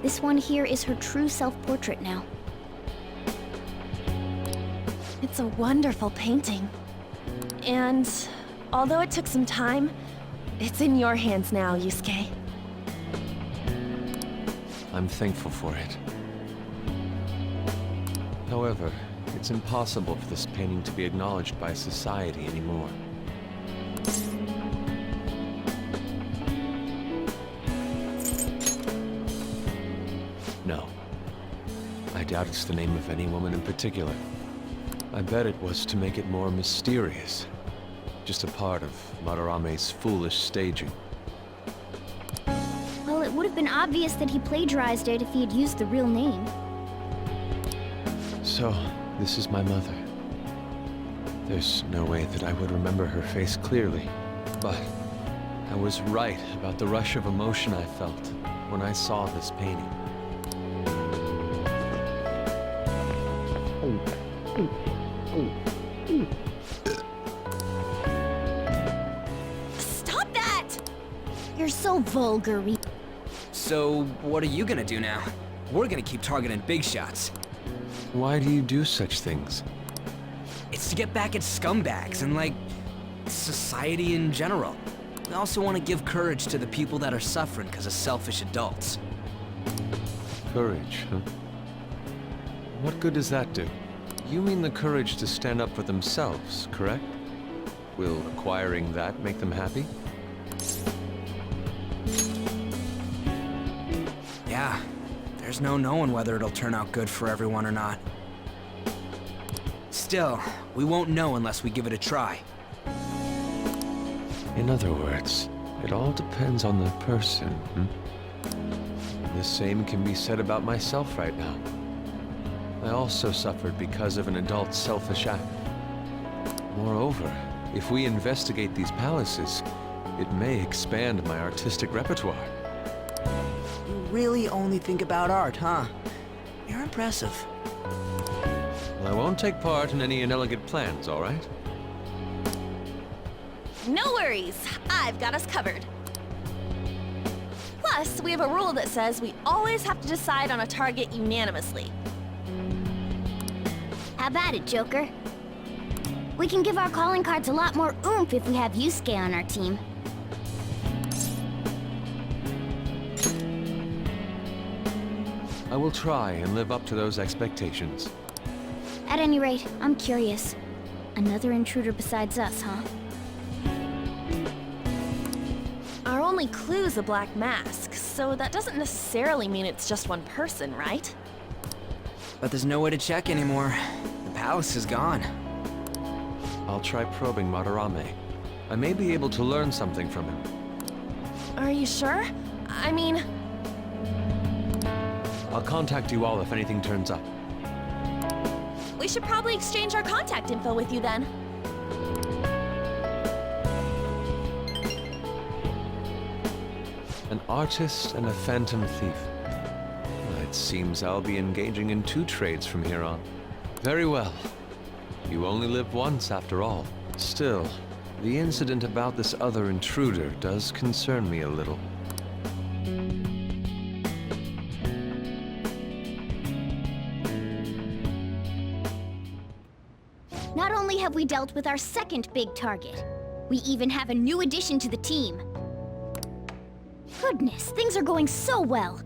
this one here is her true self-portrait now. It's a wonderful painting. And although it took some time, it's in your hands now, Yusuke. I'm thankful for it. However, it's impossible for this painting to be acknowledged by society anymore. No. I doubt it's the name of any woman in particular. I bet it was to make it more mysterious. Just a part of Madarame's foolish staging. Well, it would have been obvious that he plagiarized it if he had used the real name. So, this is my mother. There's no way that I would remember her face clearly, but I was right about the rush of emotion I felt when I saw this painting. Stop that! You're so vulgar, So, what are you gonna do now? We're gonna keep targeting big shots. Why do you do such things? It's to get back at scumbags and, like, society in general. We also want to give courage to the people that are suffering because of selfish adults. Courage, huh? What good does that do? You mean the courage to stand up for themselves, correct? Will acquiring that make them happy? Yeah, there's no knowing whether it'll turn out good for everyone or not. Still, we won't know unless we give it a try. In other words, it all depends on the person, The same can be said about myself right now. I also suffered because of an adult's selfish act. Moreover, if we investigate these palaces, it may expand my artistic repertoire. You really only think about art, huh? You're impressive. Well, I won't take part in any inelegant plans, all right? No worries, I've got us covered. Plus, we have a rule that says we always have to decide on a target unanimously. How about it, Joker? We can give our calling cards a lot more oomph if we have Yusuke on our team. I will try and live up to those expectations. At any rate, I'm curious. Another intruder besides us, huh? Our only clue's a black mask, so that doesn't necessarily mean it's just one person, right? But there's no way to check anymore. The palace is gone. I'll try probing Madarame. I may be able to learn something from him. Are you sure? I mean... I'll contact you all if anything turns up. We should probably exchange our contact info with you then. An artist and a phantom thief. Well, it seems I'll be engaging in 2 trades from here on. Very well. You only live once, after all. Still, the incident about this other intruder does concern me a little. Not only have we dealt with our second big target, we even have a new addition to the team. Goodness, things are going so well.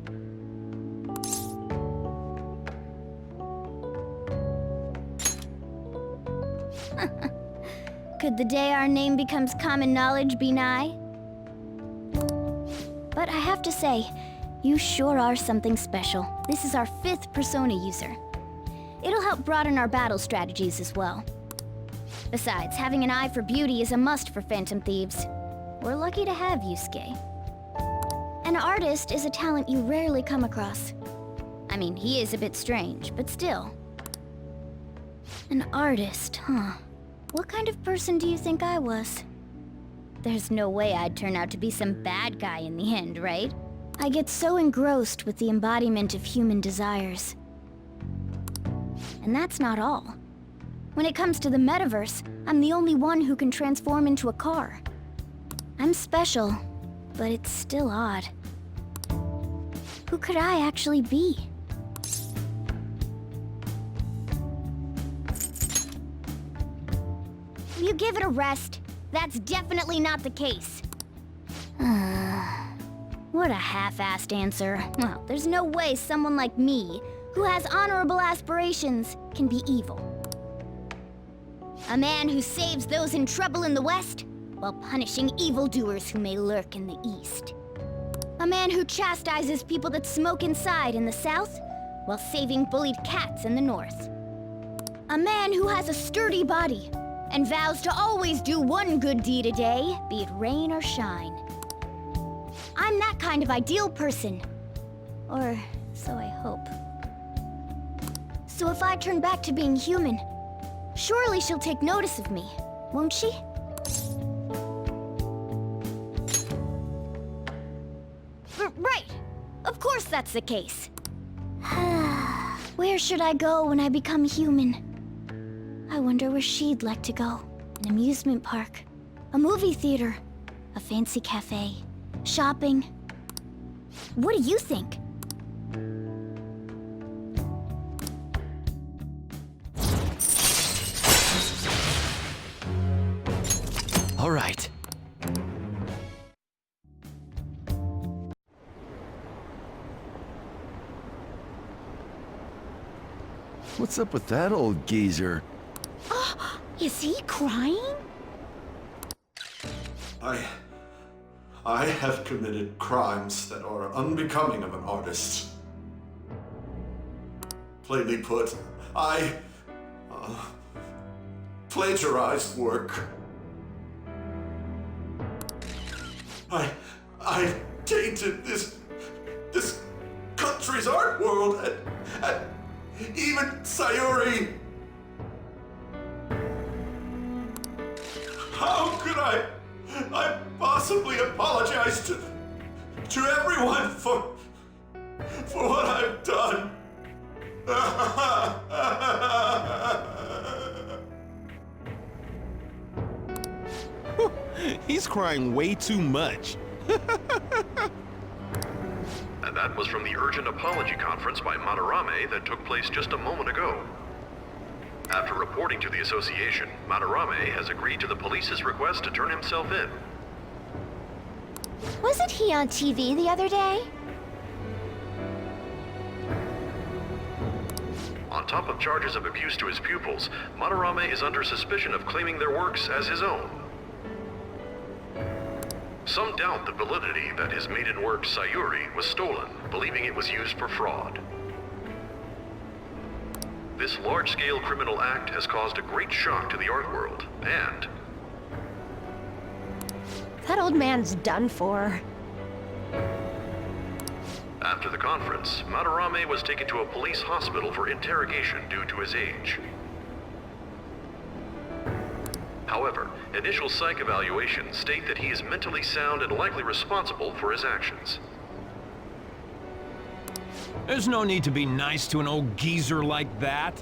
Could the day our name becomes common knowledge be nigh? But I have to say, you sure are something special. This is our 5th Persona user. It'll help broaden our battle strategies as well. Besides, having an eye for beauty is a must for Phantom Thieves. We're lucky to have Yusuke. An artist is a talent you rarely come across. I mean, he is a bit strange, but still. An artist, huh? What kind of person do you think I was? There's no way I'd turn out to be some bad guy in the end, right? I get so engrossed with the embodiment of human desires. And that's not all. When it comes to the metaverse, I'm the only one who can transform into a car. I'm special, but it's still odd. Who could I actually be? You give it a rest. That's definitely not the case. What a half-assed answer. Well, there's no way someone like me, who has honorable aspirations, can be evil. A man who saves those in trouble in the West, while punishing evildoers who may lurk in the East. A man who chastises people that smoke inside in the South, while saving bullied cats in the North. A man who has a sturdy body, and vows to always do one good deed a day, be it rain or shine. I'm that kind of ideal person. Or so I hope. So if I turn back to being human, surely she'll take notice of me, won't she? Right! Of course that's the case. Where should I go when I become human? I wonder where she'd like to go. An amusement park, a movie theater, a fancy cafe, shopping. What do you think? All right. What's up with that old geezer? Is he crying? I have committed crimes that are unbecoming of an artist. Plainly put, I plagiarized work. I tainted this country's art world and even Sayuri. How could I possibly apologize to everyone for what I've done? He's crying way too much. And that was from the urgent apology conference by Madarame that took place just a moment ago. After reporting to the association, Madarame has agreed to the police's request to turn himself in. Wasn't he on TV the other day? On top of charges of abuse to his pupils, Madarame is under suspicion of claiming their works as his own. Some doubt the validity that his maiden work, Sayuri, was stolen, believing it was used for fraud. This large-scale criminal act has caused a great shock to the art world, and... That old man's done for. After the conference, Madarame was taken to a police hospital for interrogation due to his age. However, initial psych evaluations state that he is mentally sound and likely responsible for his actions. There's no need to be nice to an old geezer like that.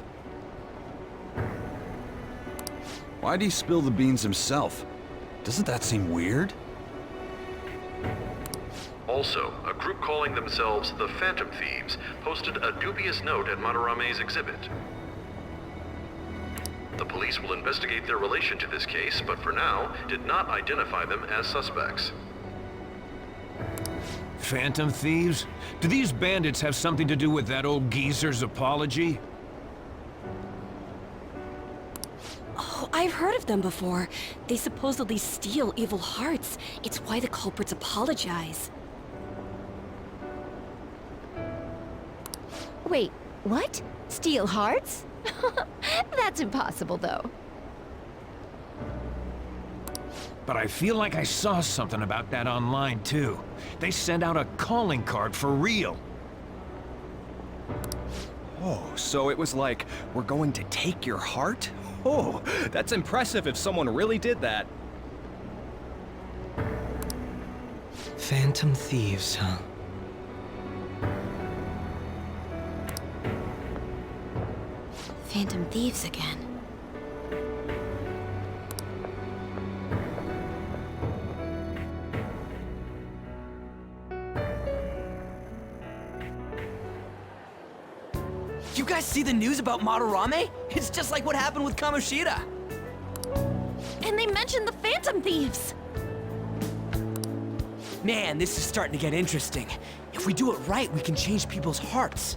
Why'd he spill the beans himself? Doesn't that seem weird? Also, a group calling themselves the Phantom Thieves posted a dubious note at Madarame's exhibit. The police will investigate their relation to this case, but for now, did not identify them as suspects. Phantom thieves? Do these bandits have something to do with that old geezer's apology? Oh, I've heard of them before. They supposedly steal evil hearts. It's why the culprits apologize. Wait, what? Steal hearts? That's impossible, though. But I feel like I saw something about that online, too. They sent out a calling card for real. Oh, so it was like, we're going to take your heart? Oh, that's impressive if someone really did that. Phantom thieves, huh? Phantom Thieves again. You guys see the news about Madarame? It's just like what happened with Kamoshida. And they mentioned the Phantom Thieves! Man, this is starting to get interesting. If we do it right, we can change people's hearts.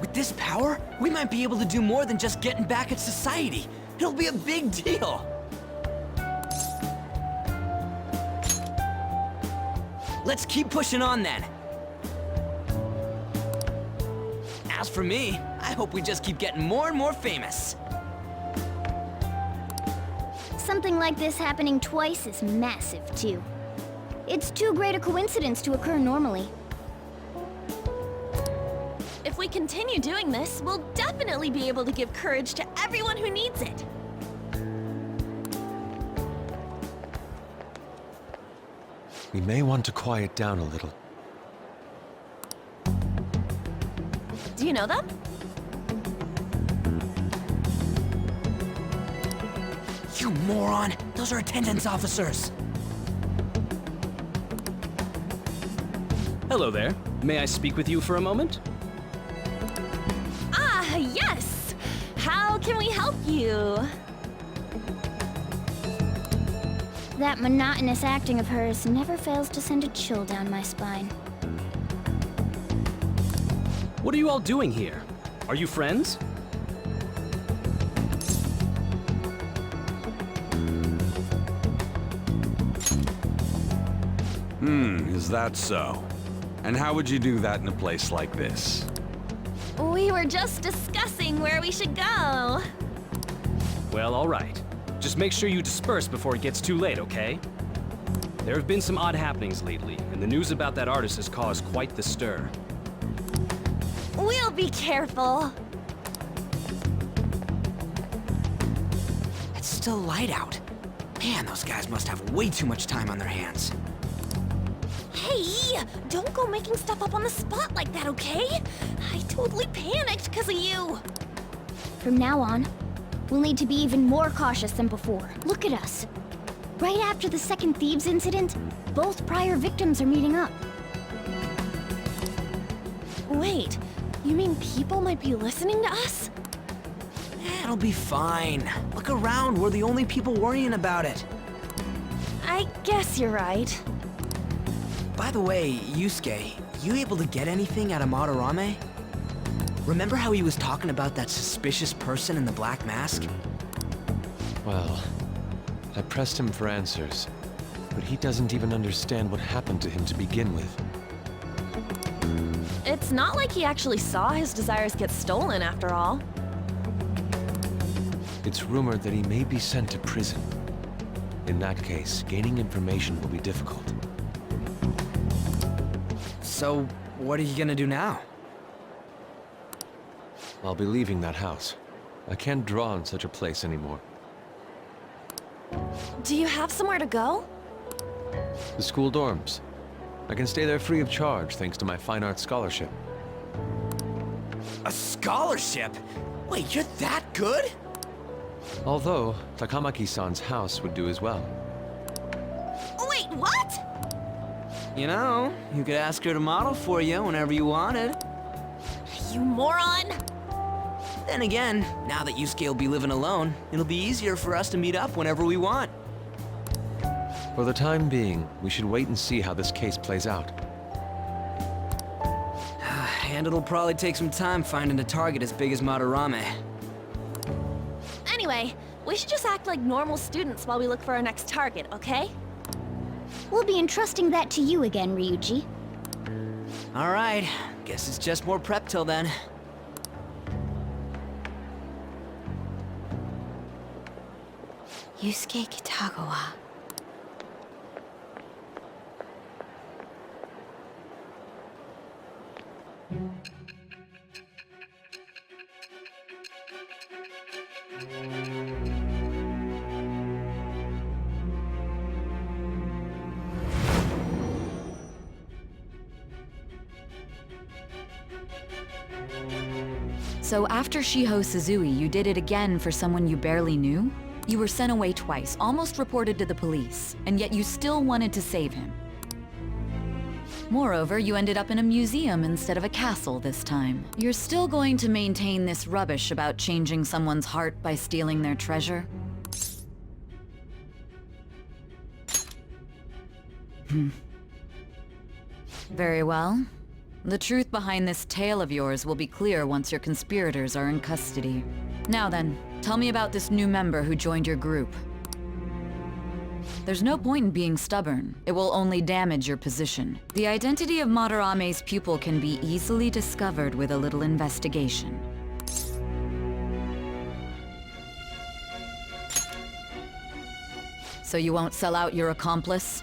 With this power, we might be able to do more than just getting back at society. It'll be a big deal. Let's keep pushing on then. As for me, I hope we just keep getting more and more famous. Something like this happening twice is massive, too. It's too great a coincidence to occur normally. If we we continue doing this, we'll definitely be able to give courage to everyone who needs it. We may want to quiet down a little. Do you know them? You moron! Those are attendance officers! Hello there. May I speak with you for a moment? Ah, yes! How can we help you? That monotonous acting of hers never fails to send a chill down my spine. What are you all doing here? Are you friends? Is that so? And how would you do that in a place like this? We were just discussing where we should go. Well, all right. Just make sure you disperse before it gets too late, okay? There have been some odd happenings lately, and the news about that artist has caused quite the stir. We'll be careful. It's still light out. Man, those guys must have way too much time on their hands. Hey, don't go making stuff up on the spot like that, okay? I totally panicked because of you. From now on, we'll need to be even more cautious than before. Look at us. Right after the second Thieves incident, both prior victims are meeting up. Wait, you mean people might be listening to us? It'll be fine. Look around, we're the only people worrying about it. I guess you're right. By the way, Yusuke, you able to get anything out of Madarame? Remember how he was talking about that suspicious person in the black mask? Well, I pressed him for answers, but he doesn't even understand what happened to him to begin with. It's not like he actually saw his desires get stolen after all. It's rumored that he may be sent to prison. In that case, gaining information will be difficult. So, what are you gonna do now? I'll be leaving that house. I can't draw in such a place anymore. Do you have somewhere to go? The school dorms. I can stay there free of charge thanks to my fine arts scholarship. A scholarship? Wait, you're that good? Although, Takamaki-san's house would do as well. Wait, what? You know, you could ask her to model for you whenever you wanted. You moron! Then again, now that Yusuke will be living alone, it'll be easier for us to meet up whenever we want. For the time being, we should wait and see how this case plays out. And it'll probably take some time finding a target as big as Madarame. Anyway, we should just act like normal students while we look for our next target, okay? We'll be entrusting that to you again, Ryuji. Alright, guess it's just more prep till then. Yusuke Kitagawa. So after Shiho Suzui, you did it again for someone you barely knew? You were sent away twice, almost reported to the police, and yet you still wanted to save him. Moreover, you ended up in a museum instead of a castle this time. You're still going to maintain this rubbish about changing someone's heart by stealing their treasure? Very well. The truth behind this tale of yours will be clear once your conspirators are in custody. Now then, tell me about this new member who joined your group. There's no point in being stubborn. It will only damage your position. The identity of Madarame's pupil can be easily discovered with a little investigation. So you won't sell out your accomplice?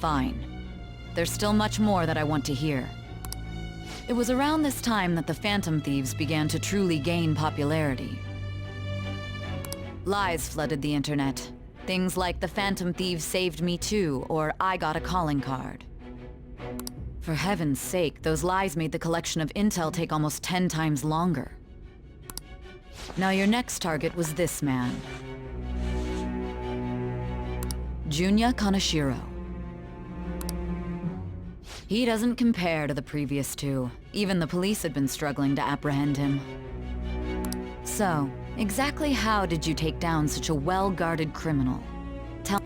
Fine. there's still much more that I want to hear. It was around this time that the Phantom Thieves began to truly gain popularity. Lies flooded the internet. Things like the Phantom Thieves saved me too, or I got a calling card. For heaven's sake, those lies made the collection of intel take almost 10 times longer. Now your next target was this man. Junya Kaneshiro. He doesn't compare to the previous two. Even the police had been struggling to apprehend him. So, exactly how did you take down such a well-guarded criminal? Tell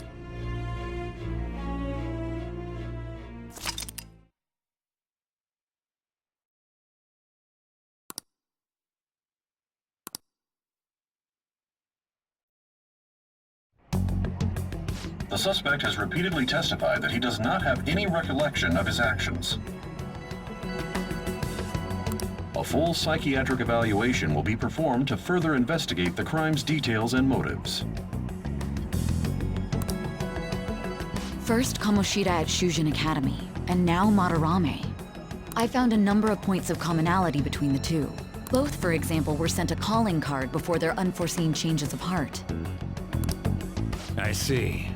The suspect has repeatedly testified that he does not have any recollection of his actions. A full psychiatric evaluation will be performed to further investigate the crime's details and motives. First Kamoshida at Shujin Academy, and now Madarame. I found a number of points of commonality between the two. Both, for example, were sent a calling card before their unforeseen changes of heart. I see.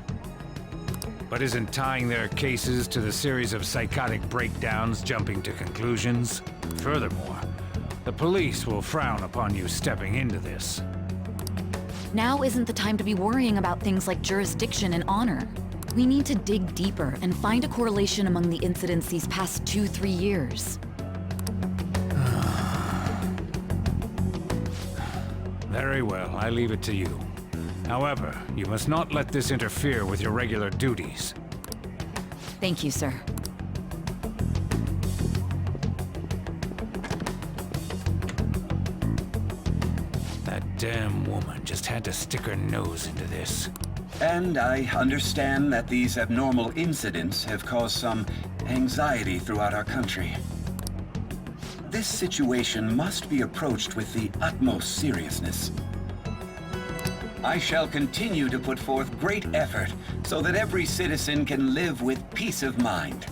But isn't tying their cases to the series of psychotic breakdowns jumping to conclusions? Furthermore, the police will frown upon you stepping into this. Now isn't the time to be worrying about things like jurisdiction and honor. We need to dig deeper and find a correlation among the incidents these past 2-3 years. Very well, I leave it to you. However, you must not let this interfere with your regular duties. Thank you, sir. That damn woman just had to stick her nose into this. And I understand that these abnormal incidents have caused some anxiety throughout our country. This situation must be approached with the utmost seriousness. I shall continue to put forth great effort so that every citizen can live with peace of mind.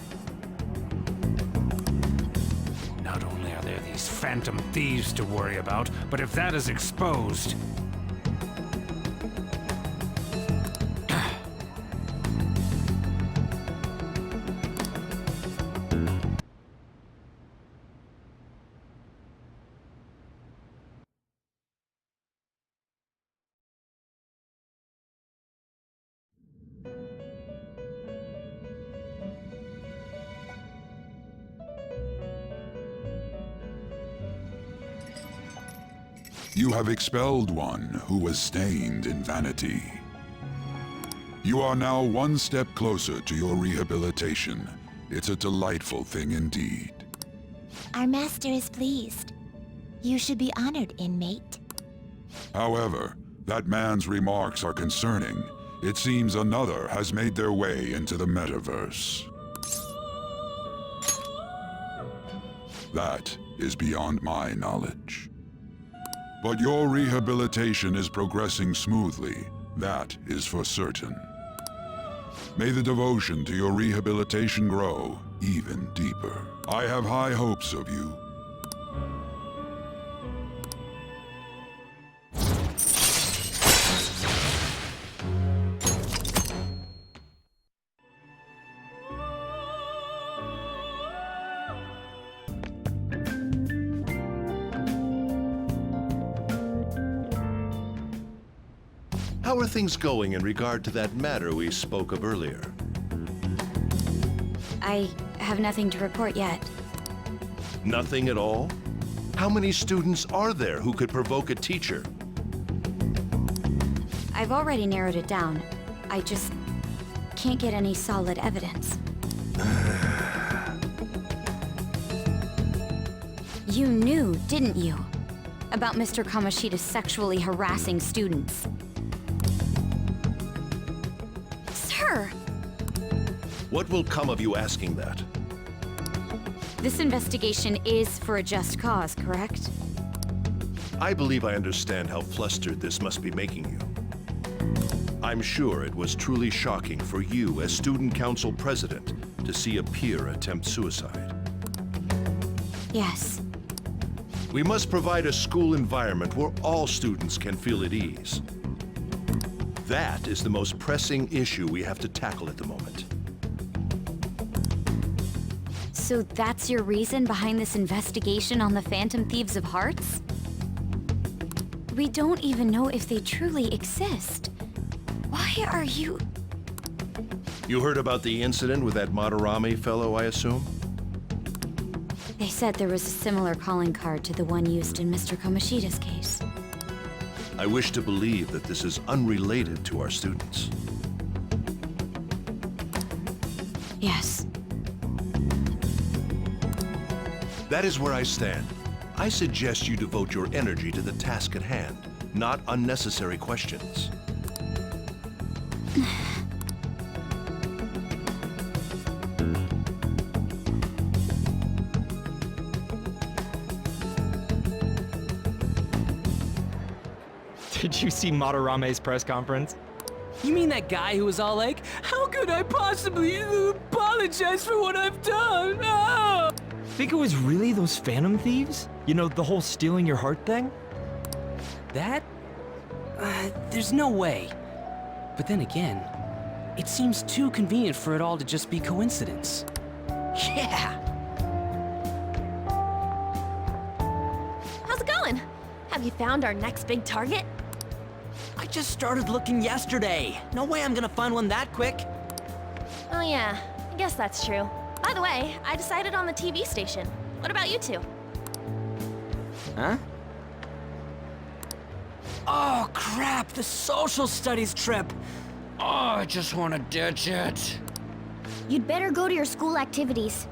Not only are there these phantom thieves to worry about, but if that is exposed... You have expelled one who was stained in vanity. You are now one step closer to your rehabilitation. It's a delightful thing indeed. Our master is pleased. You should be honored, inmate. However, that man's remarks are concerning. It seems another has made their way into the metaverse. That is beyond my knowledge. But your rehabilitation is progressing smoothly. That is for certain. May the devotion to your rehabilitation grow even deeper. I have high hopes of you. How are things going in regard to that matter we spoke of earlier? I have nothing to report yet. Nothing at all? How many students are there who could provoke a teacher? I've already narrowed it down. I just can't get any solid evidence. You knew, didn't you? About Mr. Kamoshida sexually harassing students. Sir! What will come of you asking that? This investigation is for a just cause, correct? I believe I understand how flustered this must be making you. I'm sure it was truly shocking for you as Student Council President to see a peer attempt suicide. Yes. We must provide a school environment where all students can feel at ease. That is the most pressing issue we have to tackle at the moment. So that's your reason behind this investigation on the Phantom Thieves of Hearts? We don't even know if they truly exist. Why are you... You heard about the incident with that Madarame fellow, I assume? They said there was a similar calling card to the one used in Mr. Komoshida's case. I wish to believe that this is unrelated to our students. Yes. That is where I stand. I suggest you devote your energy to the task at hand, not unnecessary questions. Did you see Madarame's press conference? You mean that guy who was all like, "How could I possibly apologize for what I've done?" Ah! Think it was really those Phantom Thieves? You know, the whole stealing your heart thing? That? There's no way. But then again, it seems too convenient for it all to just be coincidence. Yeah! How's it going? Have you found our next big target? I just started looking yesterday. No way I'm gonna find one that quick. Oh yeah, I guess that's true. By the way, I decided on the TV station. What about you two? Huh? Oh, crap! The social studies trip! Oh, I just want to ditch it. You'd better go to your school activities.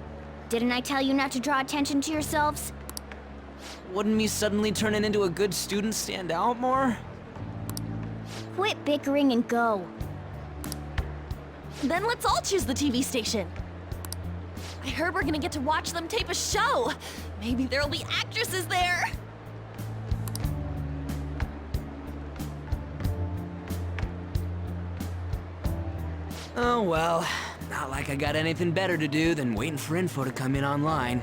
Didn't I tell you not to draw attention to yourselves? Wouldn't me suddenly turning into a good student stand out more? Quit bickering and go. Then let's all choose the TV station. I heard we're gonna get to watch them tape a show. Maybe there'll be actresses there. Oh well, not like I got anything better to do than waiting for info to come in online.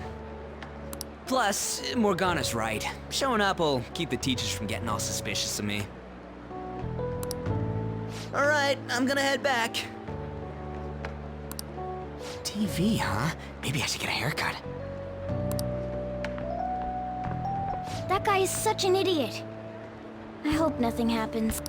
Plus, Morgana's right. Showing up will keep the teachers from getting all suspicious of me. Alright, I'm gonna head back. TV, huh? Maybe I should get a haircut. That guy is such an idiot. I hope nothing happens.